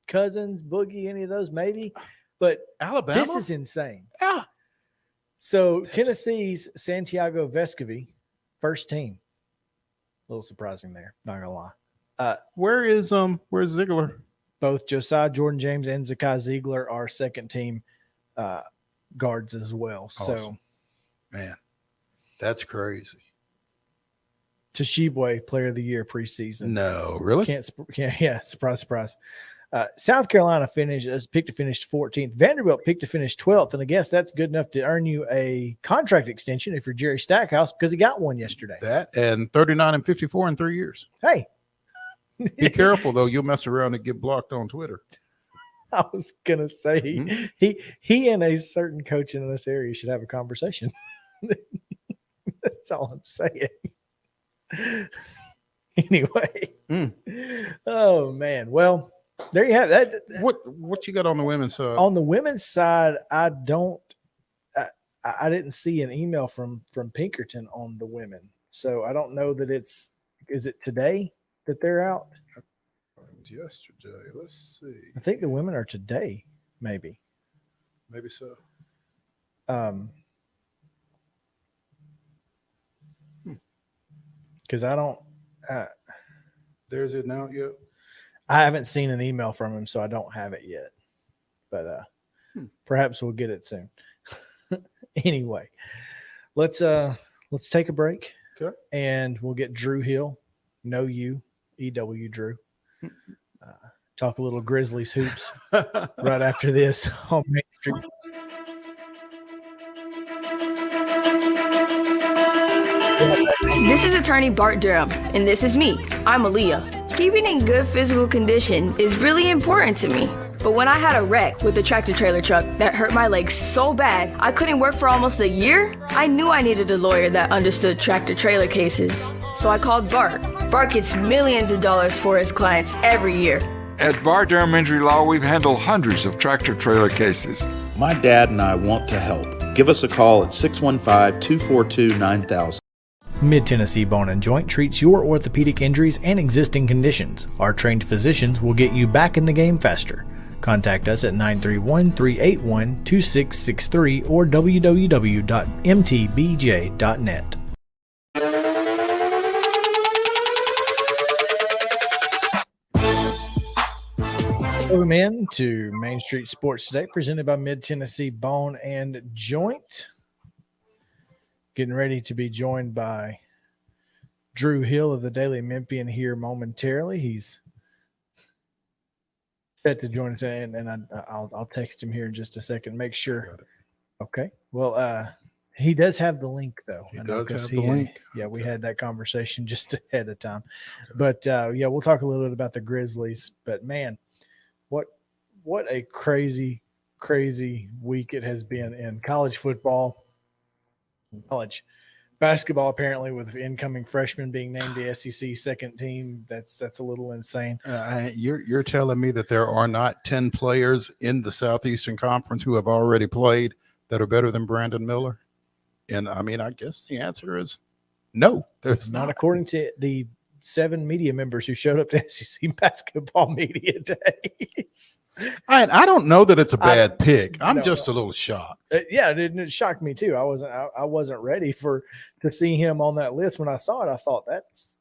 Cousins, Boogie, any of those maybe, but Alabama. This is insane. Yeah. So Tennessee's Santiago Vescovi, first team. A little surprising there, not gonna lie. Where's Ziegler? Both Josiah Jordan James and Zakai Ziegler are second team guards as well. Awesome. So, man, that's crazy. Toshibwe, Player of the Year preseason. No, really? Yeah. Surprise. South Carolina picked to finish 14th. Vanderbilt picked to finish 12th, and I guess that's good enough to earn you a contract extension if you're Jerry Stackhouse because he got one yesterday. That and 39 and 54 in 3 years. Hey, be careful though; you'll mess around and get blocked on Twitter. I was gonna say he and a certain coach in this area should have a conversation. That's all I'm saying. Anyway, oh man, well there you have that. What you got on the women's side? On the women's side, I didn't see an email from Pinkerton on the women, so I don't know that is it today that they're out? Yesterday. Let's see. I think the women are today, maybe so. Because I don't. There's it now yet. I haven't seen an email from him, so I don't have it yet. But perhaps we'll get it soon. Anyway, let's take a break. Okay. And we'll get Drew Hill, Know You, EW Drew. Talk a little Grizzlies hoops right after this on Main Street. This is attorney Bart Durham, and this is me. I'm Aaliyah. Keeping in good physical condition is really important to me. But when I had a wreck with a tractor-trailer truck that hurt my legs so bad I couldn't work for almost a year, I knew I needed a lawyer that understood tractor-trailer cases. So I called Bart. Bart gets millions of dollars for his clients every year. At Bart Durham Injury Law, we've handled hundreds of tractor-trailer cases. My dad and I want to help. Give us a call at 615-242-9000. Mid-Tennessee Bone and Joint treats your orthopedic injuries and existing conditions. Our trained physicians will get you back in the game faster. Contact us at 931-381-2663 or www.mtbj.net. Welcome in to Main Street Sports Today, presented by Mid-Tennessee Bone and Joint. Getting ready to be joined by Drew Hill of the Daily Memphian here momentarily. He's set to join us, and I'll text him here in just a second. Make sure. Okay. Well, he does have the link, though. He does have the link. Yeah, we had that conversation just ahead of time. Okay. But, yeah, we'll talk a little bit about the Grizzlies. But, man, what a crazy week it has been in college football, college basketball. Apparently, with incoming freshmen being named the SEC second team, that's a little insane. You're telling me that there are not 10 players in the Southeastern Conference who have already played that are better than Brandon Miller? And I mean, I guess the answer is no. There's not according to the 7 media members who showed up to SEC basketball media days. I don't know that it's a bad pick. I'm just a little shocked. Yeah, it shocked me too. I wasn't ready to see him on that list. When I saw it, I thought that's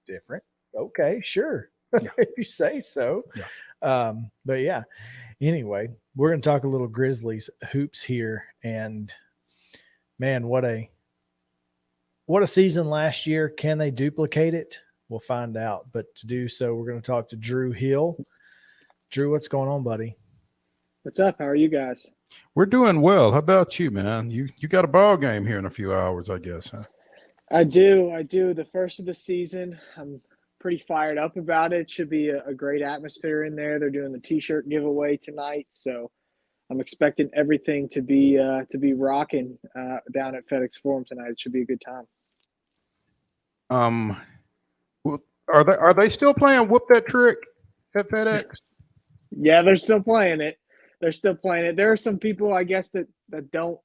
different. Okay, sure. Yeah. If you say so. Yeah. But yeah. Anyway, we're going to talk a little Grizzlies hoops here, and man, what a season last year. Can they duplicate it? We'll find out. But to do so, we're going to talk to Drew Hill. Drew, what's going on, buddy? What's up? How are you guys? We're doing well. How about you, man? You got a ball game here in a few hours, I guess, huh? I do. The first of the season. I'm pretty fired up about it. Should be a great atmosphere in there. They're doing the T-shirt giveaway tonight, so I'm expecting everything to be rocking down at FedEx Forum tonight. It should be a good time. Are they still playing Whoop That Trick at FedEx? Yeah, they're still playing it. There are some people, I guess, that don't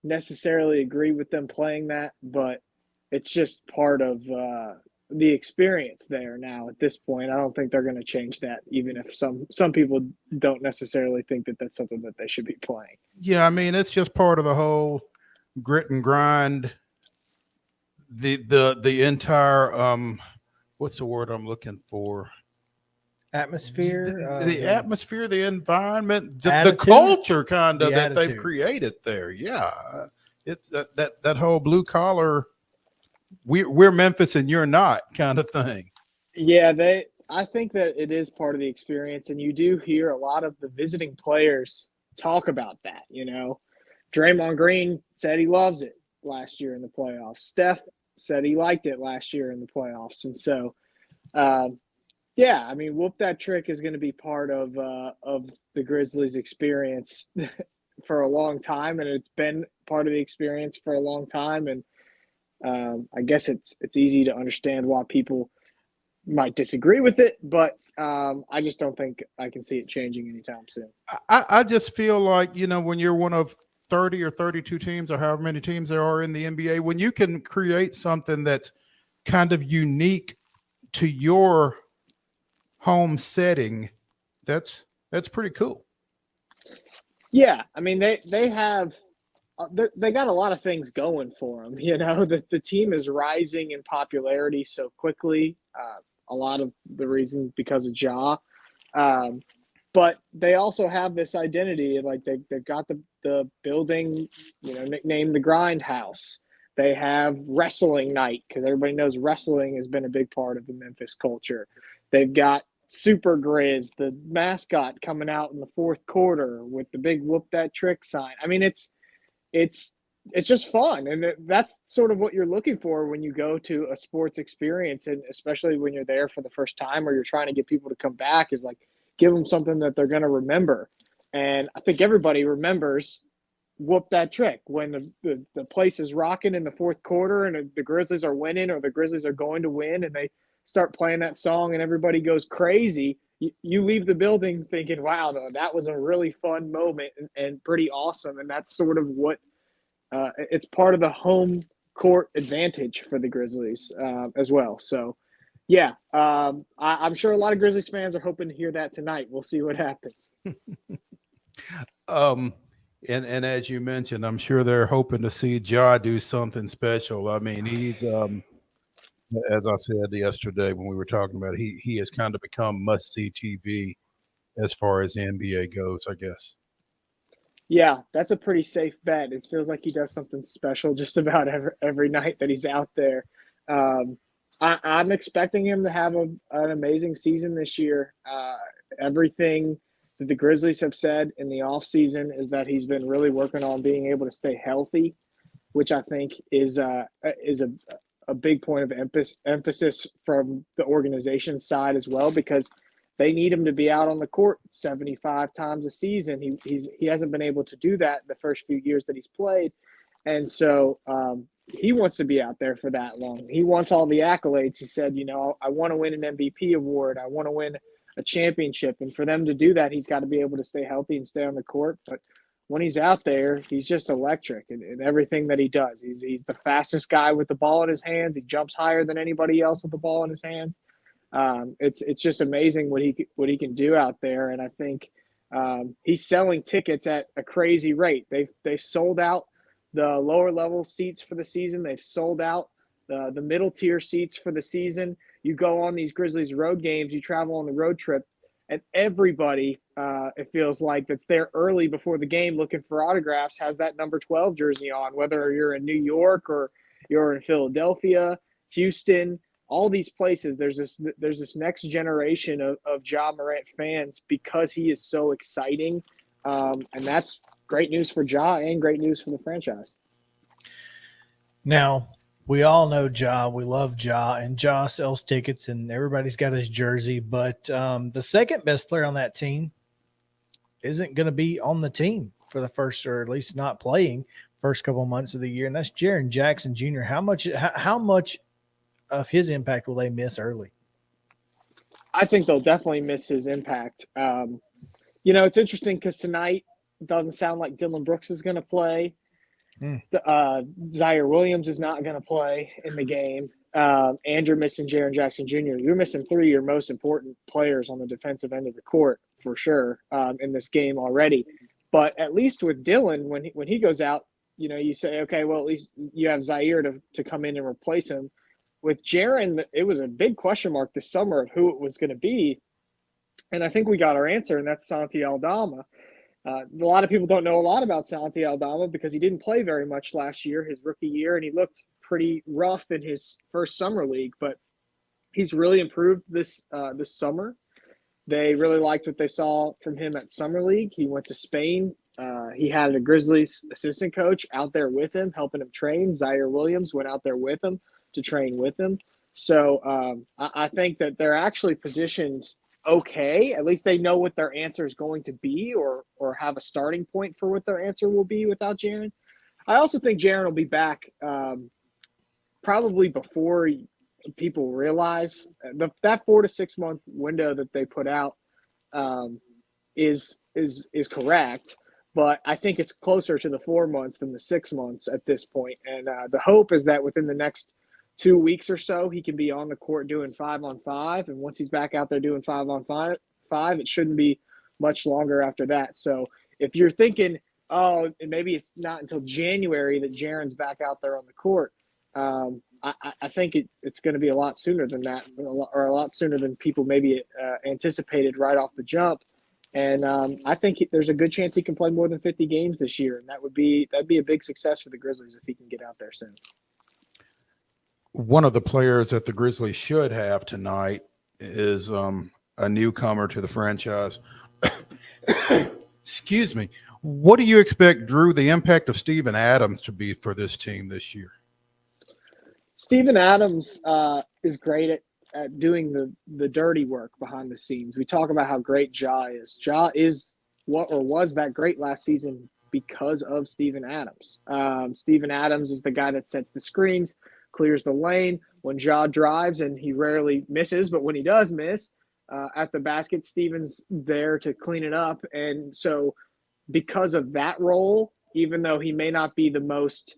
necessarily agree with them playing that, but it's just part of the experience there now at this point. I don't think they're going to change that, even if some people don't necessarily think that that's something that they should be playing. Yeah, I mean, it's just part of the whole grit and grind. The entire what's the word I'm looking for? Atmosphere. The atmosphere, the environment, the culture kind of that they've created there. Yeah. It's that whole blue collar, we're Memphis and you're not kind of thing. Yeah, I think that it is part of the experience, and you do hear a lot of the visiting players talk about that. You know, Draymond Green said he loves it last year in the playoffs. Steph said he liked it last year in the playoffs, and so yeah, I mean, Whoop That Trick is going to be part of the Grizzlies experience for a long time, and it's been part of the experience for a long time. And I guess it's easy to understand why people might disagree with it, but I just don't think I can see it changing anytime soon. I just feel like, you know, when you're one of 30 or 32 teams or however many teams there are in the NBA, when you can create something that's kind of unique to your home setting, that's pretty cool. Yeah, I mean, they have they got a lot of things going for them. You know, the team is rising in popularity so quickly. A lot of the reason because of Ja, but they also have this identity. Like they've got the building, you know, nicknamed the Grind House. They have wrestling night because everybody knows wrestling has been a big part of the Memphis culture. They've got Super Grizz, the mascot, coming out in the fourth quarter with the big Whoop That Trick sign. I mean, it's just fun, and that's sort of what you're looking for when you go to a sports experience, and especially when you're there for the first time or you're trying to get people to come back, is like give them something that they're going to remember. And I think everybody remembers Whoop That Trick when the place is rocking in the fourth quarter and the Grizzlies are winning or the Grizzlies are going to win, and they start playing that song and everybody goes crazy. You leave the building thinking, wow, that was a really fun moment and pretty awesome. And that's sort of what it's part of the home court advantage for the Grizzlies as well. So, yeah, I'm sure a lot of Grizzlies fans are hoping to hear that tonight. We'll see what happens. And as you mentioned, I'm sure they're hoping to see Ja do something special. I mean, he's as I said yesterday when we were talking about it, he has kind of become must-see TV as far as the NBA goes, I guess. Yeah, that's a pretty safe bet. It feels like he does something special just about every night that he's out there. I'm expecting him to have an amazing season this year. Everything that the Grizzlies have said in the offseason is that he's been really working on being able to stay healthy, which I think is a big point of emphasis from the organization side as well, because they need him to be out on the court 75 times a season. He hasn't been able to do that the first few years that he's played. And so he wants to be out there for that long. He wants all the accolades. He said, I want to win an MVP award. I want to win a championship. And for them to do that, he's got to be able to stay healthy and stay on the court. But when he's out there, he's just electric in everything that he does. He's the fastest guy with the ball in his hands. He jumps higher than anybody else with the ball in his hands. It's just amazing what he can do out there. And I think he's selling tickets at a crazy rate. They've sold out the lower level seats for the season. They've sold out the middle tier seats for the season. You go on these Grizzlies road games, you travel on the road trip, and everybody, it feels like, that's there early before the game looking for autographs has that number 12 jersey on, whether you're in New York or you're in Philadelphia, Houston, all these places. There's this next generation of Ja Morant fans because he is so exciting. And that's great news for Ja and great news for the franchise. Now, we all know Ja. We love Ja, and Ja sells tickets, and everybody's got his jersey. But the second best player on that team isn't going to be on the team for the first, or at least not playing, first couple of months of the year, and that's Jaren Jackson Jr. How much of his impact will they miss early? I think they'll definitely miss his impact. It's interesting because tonight it doesn't sound like Dylan Brooks is going to play. Zaire Williams is not going to play in the game. And you're missing Jaren Jackson Jr. You're missing three of your most important players on the defensive end of the court for sure in this game already. But at least with Dylan, when he goes out, you say, okay, well, at least you have Zaire to come in and replace him. With Jaren, it was a big question mark this summer of who it was going to be. And I think we got our answer, and that's Santi Aldama. A lot of people don't know a lot about Santi Aldama because he didn't play very much last year, his rookie year, and he looked pretty rough in his first summer league. But he's really improved this summer. They really liked what they saw from him at summer league. He went to Spain. He had a Grizzlies assistant coach out there with him, helping him train. Zaire Williams went out there with him to train with him. So I think that they're actually positioned okay. At least they know what their answer is going to be, or have a starting point for what their answer will be without Jaren. I also think Jaren will be back probably before people realize that 4 to 6 month window that they put out is correct. But I think it's closer to the 4 months than the 6 months at this point. And the hope is that within the next 2 weeks or so, he can be on the court doing 5-on-5. And once he's back out there doing 5-on-5, it shouldn't be much longer after that. So if you're thinking, oh, maybe it's not until January that Jaren's back out there on the court, I think it's going to be a lot sooner than that, or a lot sooner than people maybe anticipated right off the jump. And I think there's a good chance he can play more than 50 games this year, and that'd be a big success for the Grizzlies if he can get out there soon. One of the players that the Grizzlies should have tonight is a newcomer to the franchise. Excuse me. What do you expect, Drew, the impact of Steven Adams to be for this team this year? Steven Adams is great at doing the dirty work behind the scenes. We talk about how great Ja is. Ja is was that great last season because of Steven Adams. Steven Adams is the guy that sets the screens, clears the lane. When Ja drives, and he rarely misses, but when he does miss at the basket, Steven's there to clean it up. And so because of that role, even though he may not be the most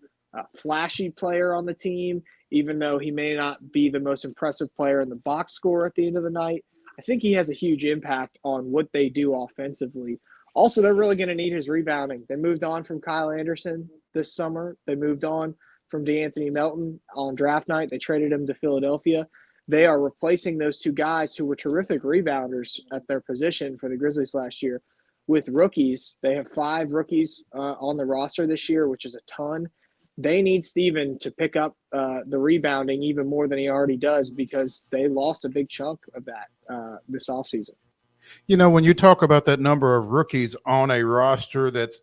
flashy player on the team, even though he may not be the most impressive player in the box score at the end of the night, I think he has a huge impact on what they do offensively. Also, they're really going to need his rebounding. They moved on from Kyle Anderson this summer. They moved on from DeAnthony Melton on draft night. They traded him to Philadelphia. They are replacing those two guys who were terrific rebounders at their position for the Grizzlies last year with rookies. They have 5 rookies on the roster this year, which is a ton. They need Steven to pick up the rebounding even more than he already does, because they lost a big chunk of that this offseason. You know, when you talk about that number of rookies on a roster, that's,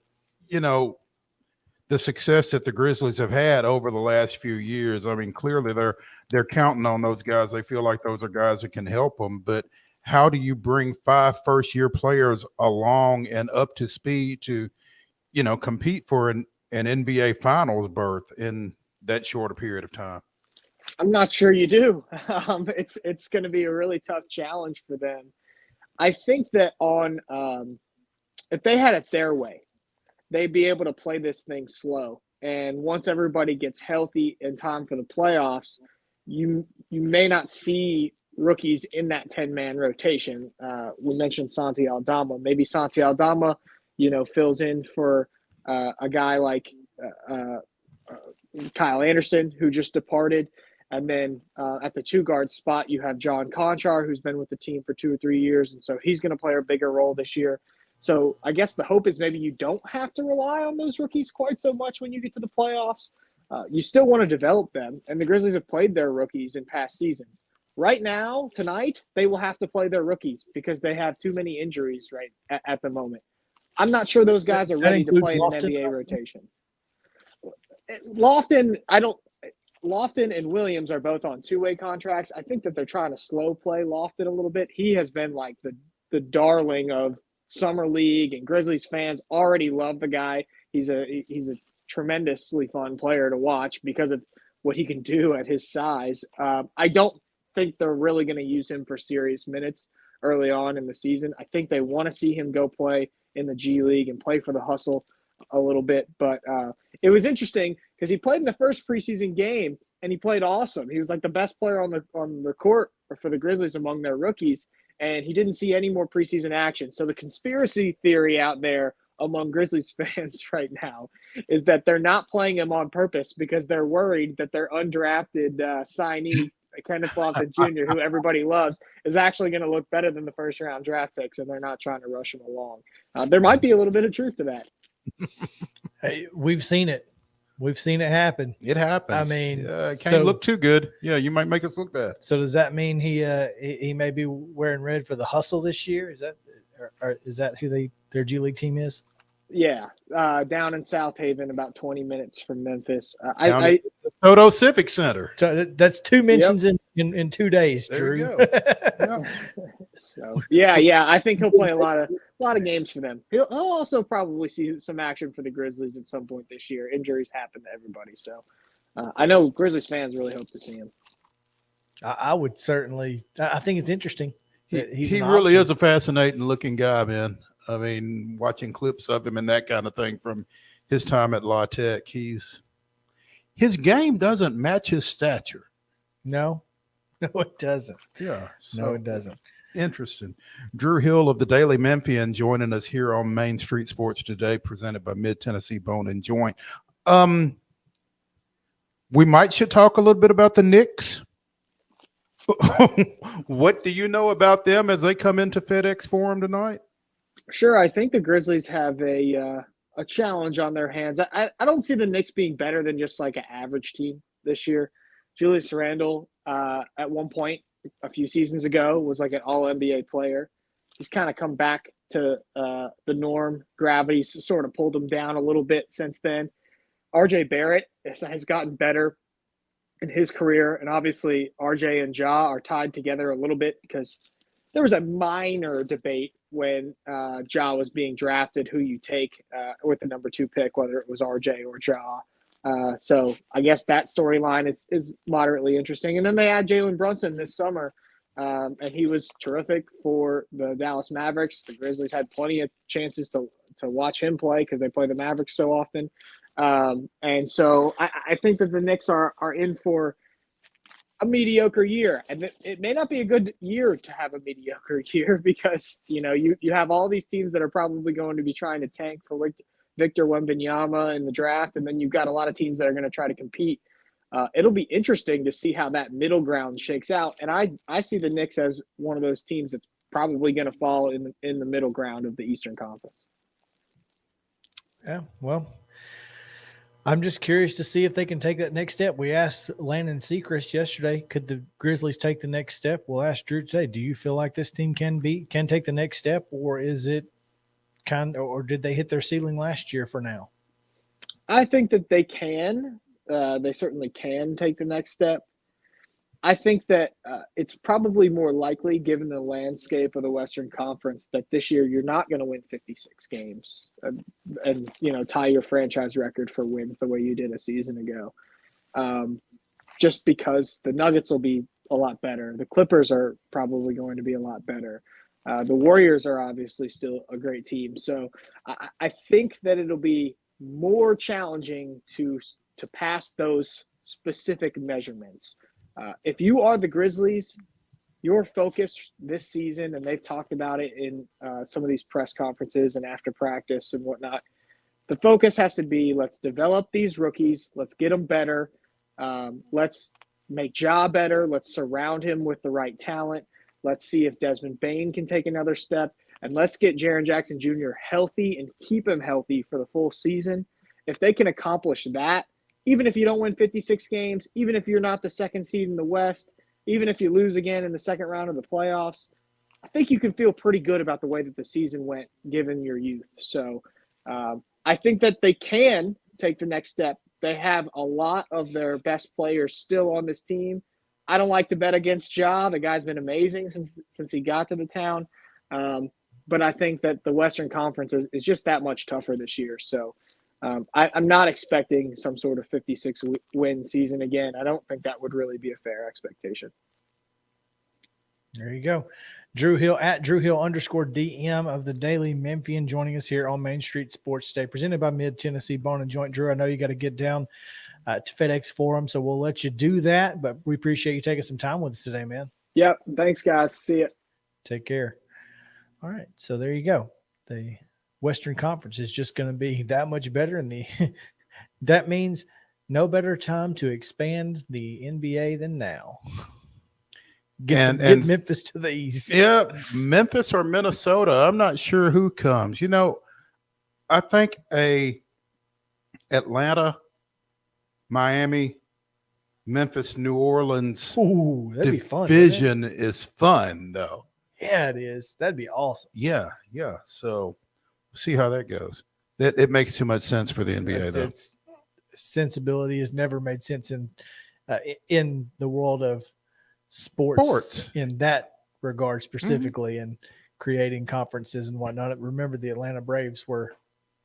the success that the Grizzlies have had over the last few years. I mean, clearly they're counting on those guys. They feel like those are guys that can help them. But how do you bring 5 first-year players along and up to speed to, compete for an NBA Finals berth in that short a period of time? I'm not sure you do. It's going to be a really tough challenge for them. I think that if they had it their way, they'd be able to play this thing slow. And once everybody gets healthy in time for the playoffs, you may not see rookies in that 10-man rotation. We mentioned Santi Aldama. Maybe Santi Aldama, fills in for a guy like Kyle Anderson, who just departed. And then at the 2-guard spot, you have John Conchar, who's been with the team for 2 or 3 years. And so he's going to play a bigger role this year. So I guess the hope is maybe you don't have to rely on those rookies quite so much when you get to the playoffs. You still want to develop them. And the Grizzlies have played their rookies in past seasons. Right now, tonight, they will have to play their rookies because they have too many injuries right at the moment. I'm not sure those guys are ready to play in an NBA rotation. Lofton and Williams are both on 2-way contracts. I think that they're trying to slow play Lofton a little bit. He has been like the darling of Summer League, and Grizzlies fans already love the guy. He's a tremendously fun player to watch because of what he can do at his size. I don't think they're really going to use him for serious minutes early on in the season. I think they want to see him go play in the G League and play for the hustle a little bit. But it was interesting because he played in the first preseason game and he played awesome. He was like the best player on the court for the Grizzlies among their rookies, and he didn't see any more preseason action. So the conspiracy theory out there among Grizzlies fans right now is that they're not playing him on purpose because they're worried that their undrafted signee, Kenneth Lofton Jr., who everybody loves, is actually going to look better than the first-round draft picks, and they're not trying to rush him along. There might be a little bit of truth to that. Hey, we've seen it. We've seen it happen. It happens. I mean, it can't look too good. Yeah, you might make us look bad. So does that mean he may be wearing red for the hustle this year? Is that who their G League team is? Yeah, down in South Haven, about 20 minutes from Memphis. The Toto Civic Center. So that's 2 mentions in 2 days, there Drew. You go. So yeah, I think he'll play a lot of games for them. He'll also probably see some action for the Grizzlies at some point this year. Injuries happen to everybody, so I know Grizzlies fans really hope to see him. I would certainly. I think it's interesting. He really is a fascinating looking guy, man. I mean, watching clips of him and that kind of thing from his time at La Tech, his game doesn't match his stature. No, it doesn't. Yeah. No, it doesn't. Interesting. Drew Hill of the Daily Memphian joining us here on Main Street Sports today, presented by Mid-Tennessee Bone and Joint. We should talk a little bit about the Knicks. What do you know about them as they come into FedEx Forum tonight? Sure, I think the Grizzlies have a challenge on their hands. I don't see the Knicks being better than just like an average team this year. Julius Randle, at one point a few seasons ago, was like an all-NBA player. He's kind of come back to the norm. Gravity's sort of pulled him down a little bit since then. RJ Barrett has gotten better in his career, and obviously RJ and Ja are tied together a little bit because there was a minor debate when Ja was being drafted, who you take with the number 2 pick, whether it was RJ or Ja. So I guess that storyline is moderately interesting. And then they add Jalen Brunson this summer, and he was terrific for the Dallas Mavericks. The Grizzlies had plenty of chances to watch him play because they play the Mavericks so often. And so I think that the Knicks are in for a mediocre year, and it may not be a good year to have a mediocre year because you have all these teams that are probably going to be trying to tank for Victor Wembanyama in the draft, and then you've got a lot of teams that are going to try to compete. It'll be interesting to see how that middle ground shakes out, and I see the Knicks as one of those teams that's probably going to fall in the middle ground of the Eastern Conference. Yeah, well, I'm just curious to see if they can take that next step. We asked Landon Seacrest yesterday, could the Grizzlies take the next step? We'll ask Drew today, do you feel like this team can take the next step, or is it or did they hit their ceiling last year for now? I think that they can. They certainly can take the next step. I think that it's probably more likely, given the landscape of the Western Conference, that this year you're not going to win 56 games and tie your franchise record for wins the way you did a season ago. Just because the Nuggets will be a lot better. The Clippers are probably going to be a lot better. The Warriors are obviously still a great team. So I think that it'll be more challenging to pass those specific measurements. If you are the Grizzlies, your focus this season, and they've talked about it in some of these press conferences and after practice and whatnot, the focus has to be, let's develop these rookies. Let's get them better. Let's make Ja better. Let's surround him with the right talent. Let's see if Desmond Bane can take another step. And let's get Jaren Jackson Jr. healthy and keep him healthy for the full season. If they can accomplish that, even if you don't win 56 games, even if you're not the second seed in the West, even if you lose again in the second round of the playoffs, I think you can feel pretty good about the way that the season went, given your youth. So I think that they can take the next step. They have a lot of their best players still on this team. I don't like to bet against Ja. The guy's been amazing since he got to the town. But I think that the Western Conference is just that much tougher this year. So I'm not expecting some sort of 56-win season again. I don't think that would really be a fair expectation. There you go. Drew Hill at Drew Hill _DM of the Daily Memphian joining us here on Main Street Sports Today, presented by Mid-Tennessee Bone and Joint. Drew, I know you got to get down to FedEx Forum, so we'll let you do that, but we appreciate you taking some time with us today, man. Yep. Thanks, guys. See you. Take care. All right. So there you go. The Western Conference is just going to be that much better, and that means no better time to expand the NBA than now. Get Memphis to the East. Yeah, Memphis or Minnesota. I'm not sure who comes. I think Atlanta, Miami, Memphis, New Orleans that'd be fun, division is fun, though. Yeah, it is. That'd be awesome. Yeah. So we'll see how that goes. It makes too much sense for the NBA, though. Its sensibility has never made sense in the world of sports in that regard specifically, and creating conferences and whatnot. Remember, the Atlanta Braves were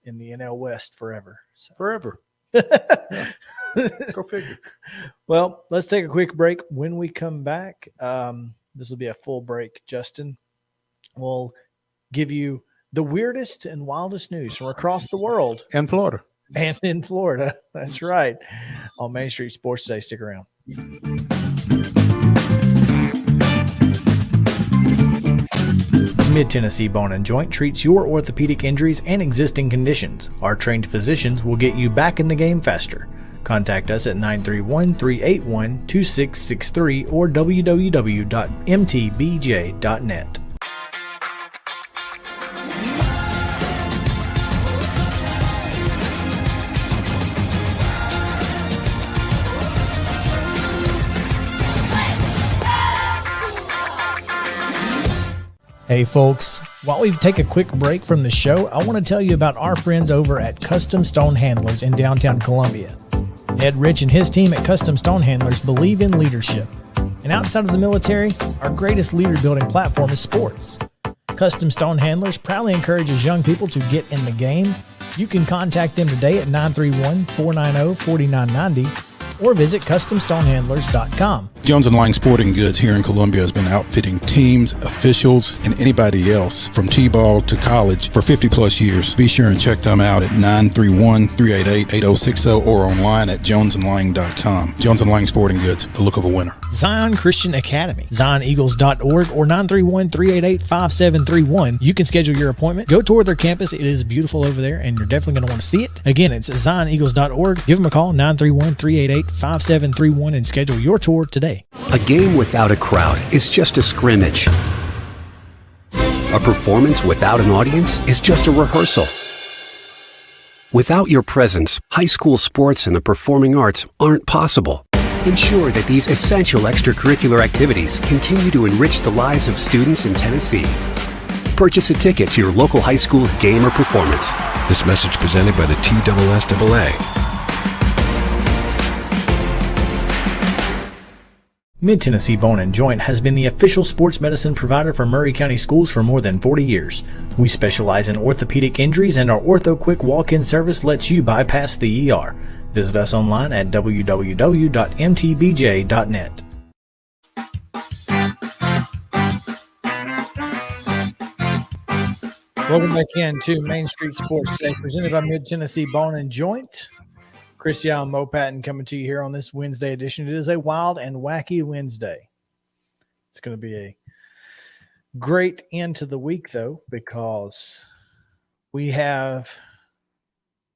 in the NL West forever. Forever. Go figure. Well, let's take a quick break. When we come back, this will be a full break. Justin will give you the weirdest and wildest news from across the world. And Florida. And in Florida. That's right. On Main Street Sports Today. Stick around. Mid-Tennessee Bone and Joint treats your orthopedic injuries and existing conditions. Our trained physicians will get you back in the game faster. Contact us at 931-381-2663 or www.mtbj.net. Hey folks, while we take a quick break from the show, I want to tell you about our friends over at Custom Stone Handlers in downtown Columbia. Ed Rich and his team at Custom Stone Handlers believe in leadership. And outside of the military, our greatest leader building platform is sports. Custom Stone Handlers proudly encourages young people to get in the game. You can contact them today at 931-490-4990 or visit CustomStonehandlers.com. Jones & Lang Sporting Goods here in Columbia has been outfitting teams, officials, and anybody else from T-ball to college for 50-plus years. Be sure and check them out at 931-388-8060 or online at jonesandlang.com. Jones & Lang Sporting Goods, the look of a winner. Zion Christian Academy, ZionEagles.org or 931-388-5731. You can schedule your appointment. Go tour their campus. It is beautiful over there, and you're definitely going to want to see it. Again, it's ZionEagles.org. Give them a call, 931-388-5731, and schedule your tour today. A game without a crowd is just a scrimmage. A performance without an audience is just a rehearsal. Without your presence, high school sports and the performing arts aren't possible. Ensure that these essential extracurricular activities continue to enrich the lives of students in Tennessee. Purchase a ticket to your local high school's game or performance. This message presented by the TSSAA. Mid-Tennessee Bone & Joint has been the official sports medicine provider for Maury County Schools for more than 40 years. We specialize in orthopedic injuries, and our Ortho Quick walk-in service lets you bypass the ER. Visit us online at www.mtbj.net. Welcome back into Main Street Sports today, presented by Mid-Tennessee Bone & Joint. Chris Yow and Mo Patton coming to you here on this Wednesday edition. It is a wild and wacky Wednesday. It's going to be a great end to the week, though, because we have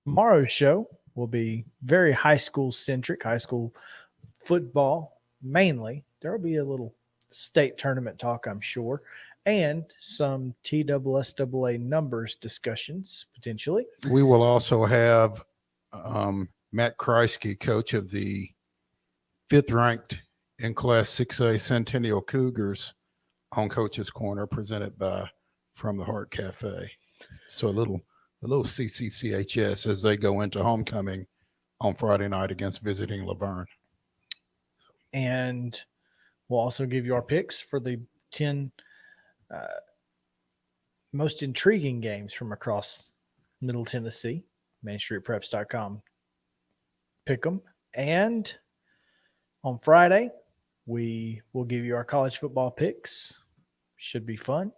tomorrow's show will be very high school centric, high school football mainly. There will be a little state tournament talk, I'm sure, and some TSSAA numbers discussions potentially. We will also have Matt Kreisky, coach of the 5th ranked in Class 6A Centennial Cougars, on Coach's Corner, presented by From the Heart Cafe. So a little CCCHS as they go into homecoming on Friday night against visiting Laverne. And we'll also give you our picks for the 10 most intriguing games from across Middle Tennessee. MainStreetPreps.com. Pick them. And on Friday, we will give you our college football picks. Should be fun.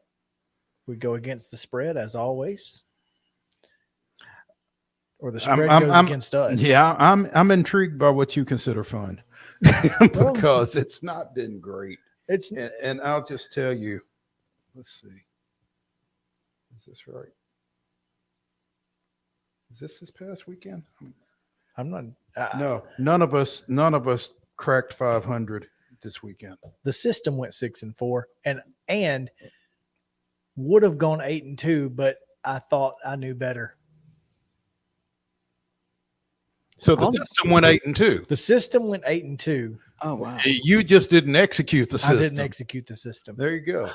We go against the spread as always. Or the spread goes against us. Yeah, I'm intrigued by what you consider fun because it's not been great. And I'll just tell you, let's see. Is this right? Is this past weekend? I'm not. No, none of us cracked 500 this weekend. The system went 6-4 and would have gone 8-2, but I thought I knew better. So the system went 8-2. The system went 8-2. Oh wow! You just didn't execute the system. I didn't execute the system. There you go.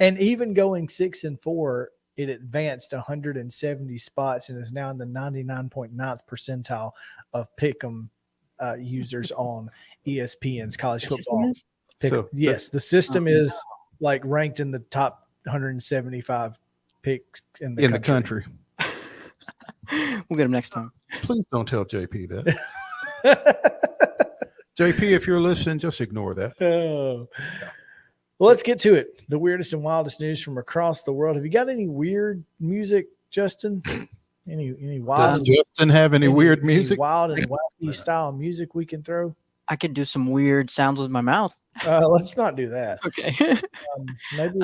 And even going 6-4, it advanced 170 spots and is now in the 99.9th percentile of Pick'em users on ESPN's college football. Yes, the system is like ranked in the top 175 picks in the country. We'll get him next time. Please don't tell JP that. JP, if you're listening, just ignore that. Oh. Well, let's get to it. The weirdest and wildest news from across the world. Have you got any weird music, Justin? Any wild? Does Justin have any weird music? Any wild and wacky style music we can throw? I could do some weird sounds with my mouth. Let's not do that. Okay. Maybe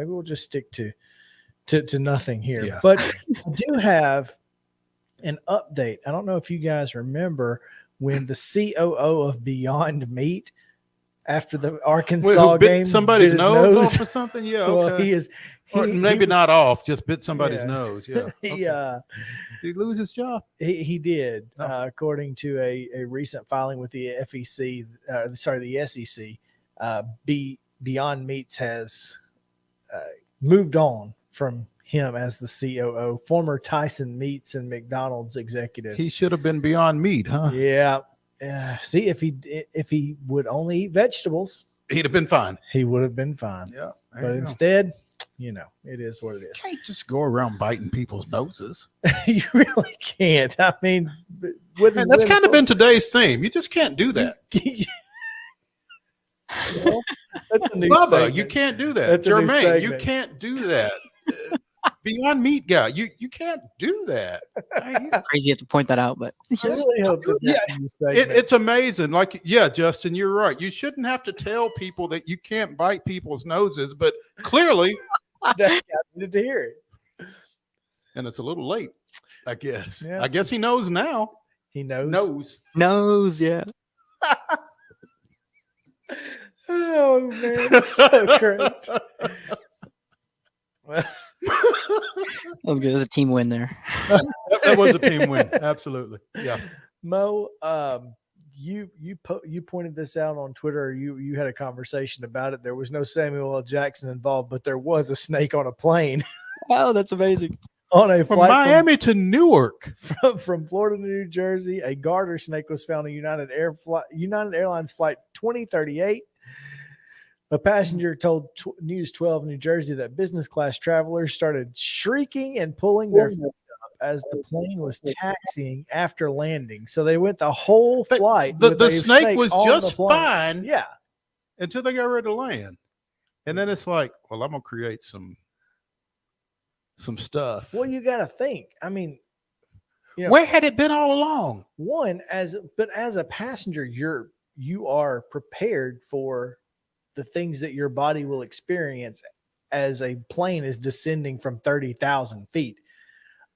we'll just stick to nothing here. Yeah. But we do have an update. I don't know if you guys remember when the COO of Beyond Meat, after the Arkansas game, somebody's bit his nose off or something. Yeah, well, okay. Maybe not off, just bit somebody's nose. Yeah. Did he lose his job? He did, according to a recent filing with the the SEC. Beyond Meats has moved on from him as the COO, former Tyson Meats and McDonald's executive. He should have been Beyond Meat, huh? Yeah. See, if he would only eat vegetables, he'd have been fine. He would have been fine. Yeah. But instead, it is what it is. You can't just go around biting people's noses. You really can't. I mean, that's kind of been today's theme. You just can't do that. Well, that's a new Bubba, segment. you can't do that. That's a new Jermaine, you segment. can't do that. Beyond Meat guy, you can't do that. Crazy you have to point that out, but I really hope that that's a new segment. It's amazing. Like, yeah, Justin, you're right. You shouldn't have to tell people that you can't bite people's noses, but clearly that's got to hear it. And it's a little late, I guess. Yeah. I guess he knows now. He knows. Yeah. Oh man, that's so great. That was good. It was a team win there. That was a team win. Absolutely. Yeah. Mo, you pointed this out on Twitter. You had a conversation about it. There was no Samuel L. Jackson involved, but there was a snake on a plane. Oh, that's amazing. On a from flight Miami to Newark. From Florida to New Jersey, a garter snake was found on United Airlines flight 2038. A passenger told News 12 New Jersey that business class travelers started shrieking and pulling their feet up as the plane was taxiing after landing. So they went the whole flight. The snake was just fine. Yeah. Until they got ready to land. And then it's like, well, I'm going to create some stuff. Well, you got to think. I mean, you know, where had it been all along? As a passenger, you are prepared for the things that your body will experience as a plane is descending from 30,000 feet.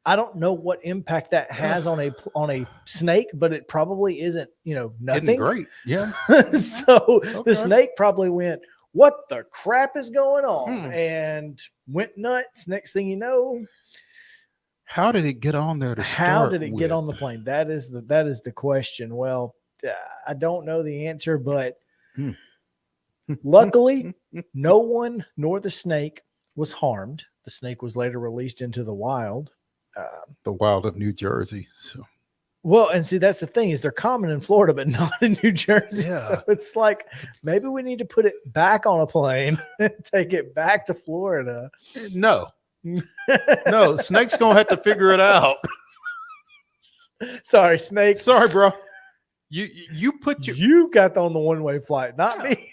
I don't know what impact that has on a snake, but it probably isn't, nothing. Isn't great. Yeah. So the snake probably went, what the crap is going on? And went nuts. Next thing you know. How did it get on there How did it get on the plane? That is the question. Well, I don't know the answer, but luckily, no one nor the snake was harmed. The snake was later released into the wild. The wild of New Jersey. So. Well, and see, that's the thing is they're common in Florida, but not in New Jersey. Yeah. So it's like maybe we need to put it back on a plane and take it back to Florida. No. No, Snake's going to have to figure it out. Sorry, Snake. Sorry, bro. You got on the one-way flight, not me.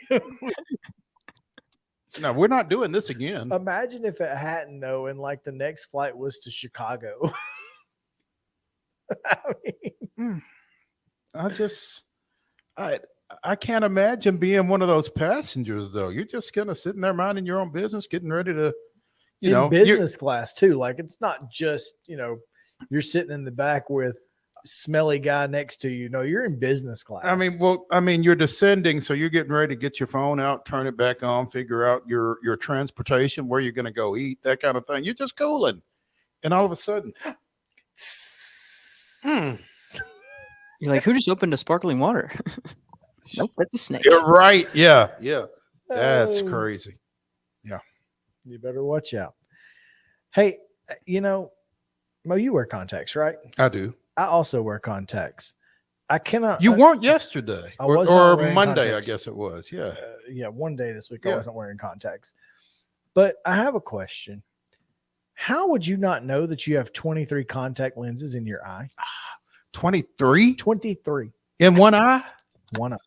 No, we're not doing this again. Imagine if it hadn't, though, and like the next flight was to Chicago. I can't imagine being one of those passengers, though. You're just kind of sitting there minding your own business, getting ready to, business class too. Like it's not just, you're sitting in the back with smelly guy next to you. No, you're in business class. I mean, you're descending, so you're getting ready to get your phone out, turn it back on, figure out your transportation, where you're going to go eat, that kind of thing. You're just cooling, and all of a sudden, you're like, who just opened a sparkling water? Nope, that's a snake. You're right. Yeah, that's crazy. Yeah, you better watch out. Hey, Mo, you wear contacts, right? I do. I also wear contacts. I cannot. You weren't yesterday, or Monday, contacts. I guess it was. Yeah. One day this week I wasn't wearing contacts. But I have a question. How would you not know that you have 23 contact lenses in your eye? 23? 23. In one eye? One eye.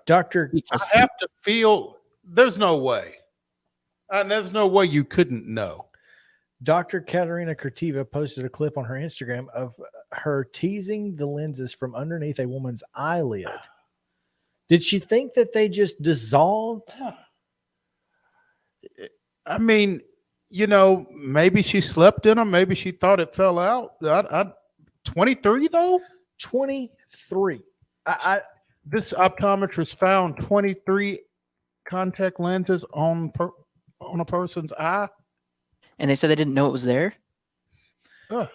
Doctor, I have to feel there's no way. There's no way you couldn't know. Dr. Katerina Kurtiva posted a clip on her Instagram of her teasing the lenses from underneath a woman's eyelid. Did she think that they just dissolved? I mean, maybe she slept in them. Maybe she thought it fell out. 23 though? 23. This optometrist found 23 contact lenses on a person's eye. And they said they didn't know it was there?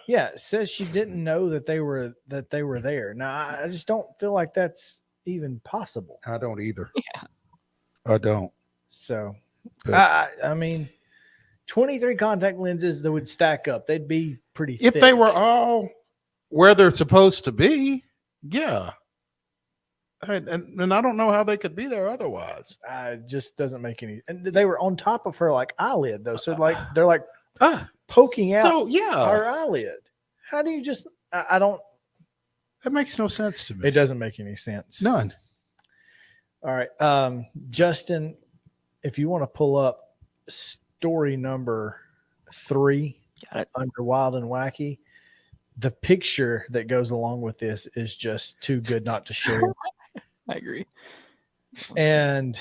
Yeah, it says she didn't know that they were there. Now, I just don't feel like that's even possible. I don't either. Yeah. I don't. So, I mean, 23 contact lenses that would stack up. They'd be pretty thick. If they were all where they're supposed to be, yeah. And I don't know how they could be there otherwise. It just doesn't make any. And they were on top of her like eyelid though, so like they're like poking out her eyelid. How do you just? I don't. That makes no sense to me. It doesn't make any sense. None. All right, Justin, if you want to pull up story number 3 under Wild and Wacky, the picture that goes along with this is just too good not to share. I agree. And,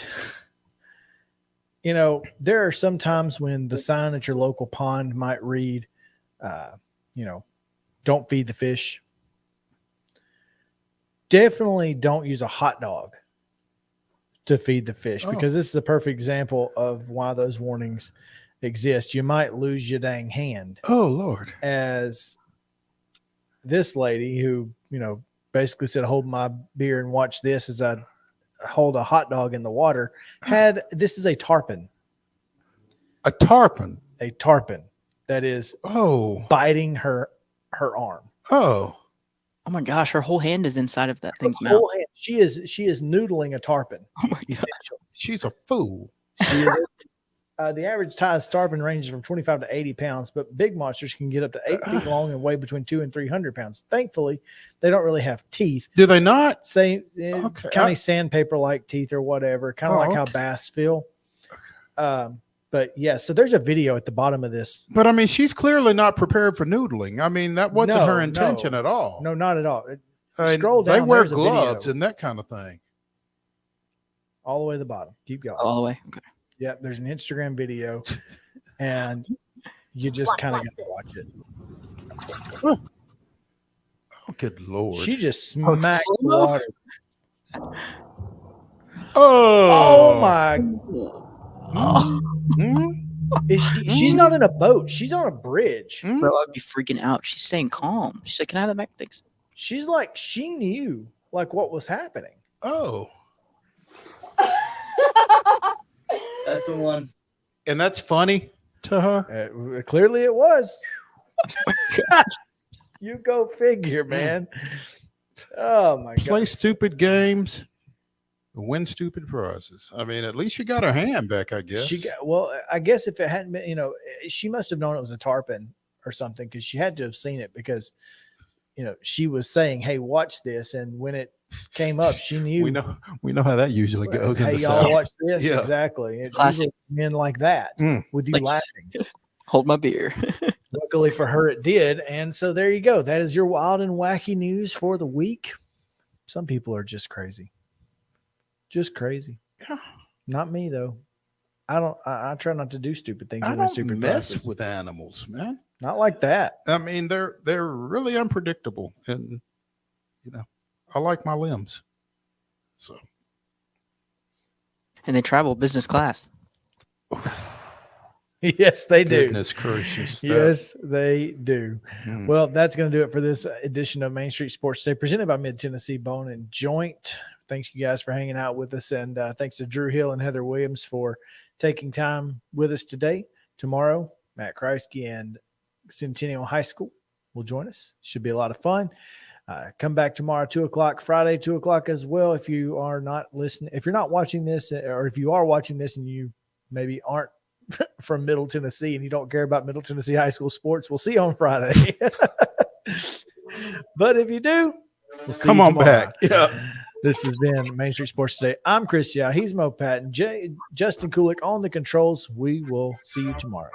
there are some times when the sign at your local pond might read, don't feed the fish. Definitely don't use a hot dog to feed the fish because this is a perfect example of why those warnings exist. You might lose your dang hand. Oh, Lord. As this lady who, basically said, hold my beer and watch this as I hold a hot dog in the water. This is a tarpon. A tarpon. A tarpon that is biting her arm. Oh my gosh, her whole hand is inside of that thing's mouth. She is noodling a tarpon. She's a fool. She is, the average size tarpon ranges from 25 to 80 pounds, but big monsters can get up to 8 feet long and weigh between 200 and 300 pounds. Thankfully, they don't really have teeth. Do they not? Say kind of sandpaper-like teeth or whatever, kind of like how bass feel. But yeah, so there's a video at the bottom of this. But I mean, she's clearly not prepared for noodling. I mean, that wasn't her intention at all. No, not at all. Scroll down. They wear gloves and that kind of thing. All the way to the bottom. Keep going. All the way. Okay. Yeah, there's an Instagram video, and you just kind of got to watch it. Oh, good Lord. She just smacked water. Oh my. She's not in a boat. She's on a bridge. Bro, I'd be freaking out. She's staying calm. She's like, can I have the back things? She's like, she knew like what was happening. Oh. That's the one. And that's funny to her? Clearly it was. You go figure, man. Oh, my God. Play stupid games, win stupid prizes. I mean, at least she got her hand back, I guess. I guess if it hadn't been, she must have known it was a tarpon or something because she had to have seen it because, she was saying, hey, watch this. And when it came up, she knew. We know how that usually goes. Hey, in the y'all South. watch this. Yeah. Exactly. It's Classic. men like that with you laughing. Hold my beer. Luckily for her, it did. And so there you go. That is your wild and wacky news for the week. Some people are just crazy. Just crazy. Yeah. Not me, though. I try not to do stupid things. I don't mess with animals, man. Not like that. I mean, they're really unpredictable, and I like my limbs. So, and they travel business class. Yes, they do. Goodness gracious. Yes, they do. Mm. Well, that's going to do it for this edition of Main Street Sports Today, presented by Mid-Tennessee Bone and Joint. Thanks, you guys, for hanging out with us, and thanks to Drew Hill and Heather Williams for taking time with us today. Tomorrow, Matt Kreisky and Centennial High School will join us. Should be a lot of fun. Come back tomorrow, 2 o'clock, Friday, 2 o'clock as well. If you are not listening, if you're not watching this, or if you are watching this and you maybe aren't from Middle Tennessee and you don't care about Middle Tennessee high school sports, we'll see you on Friday. But if you do, we'll see you tomorrow. Back. Yeah. This has been Main Street Sports Today. I'm Chris Yao. He's Mo Patton. Justin Kulik on the controls. We will see you tomorrow.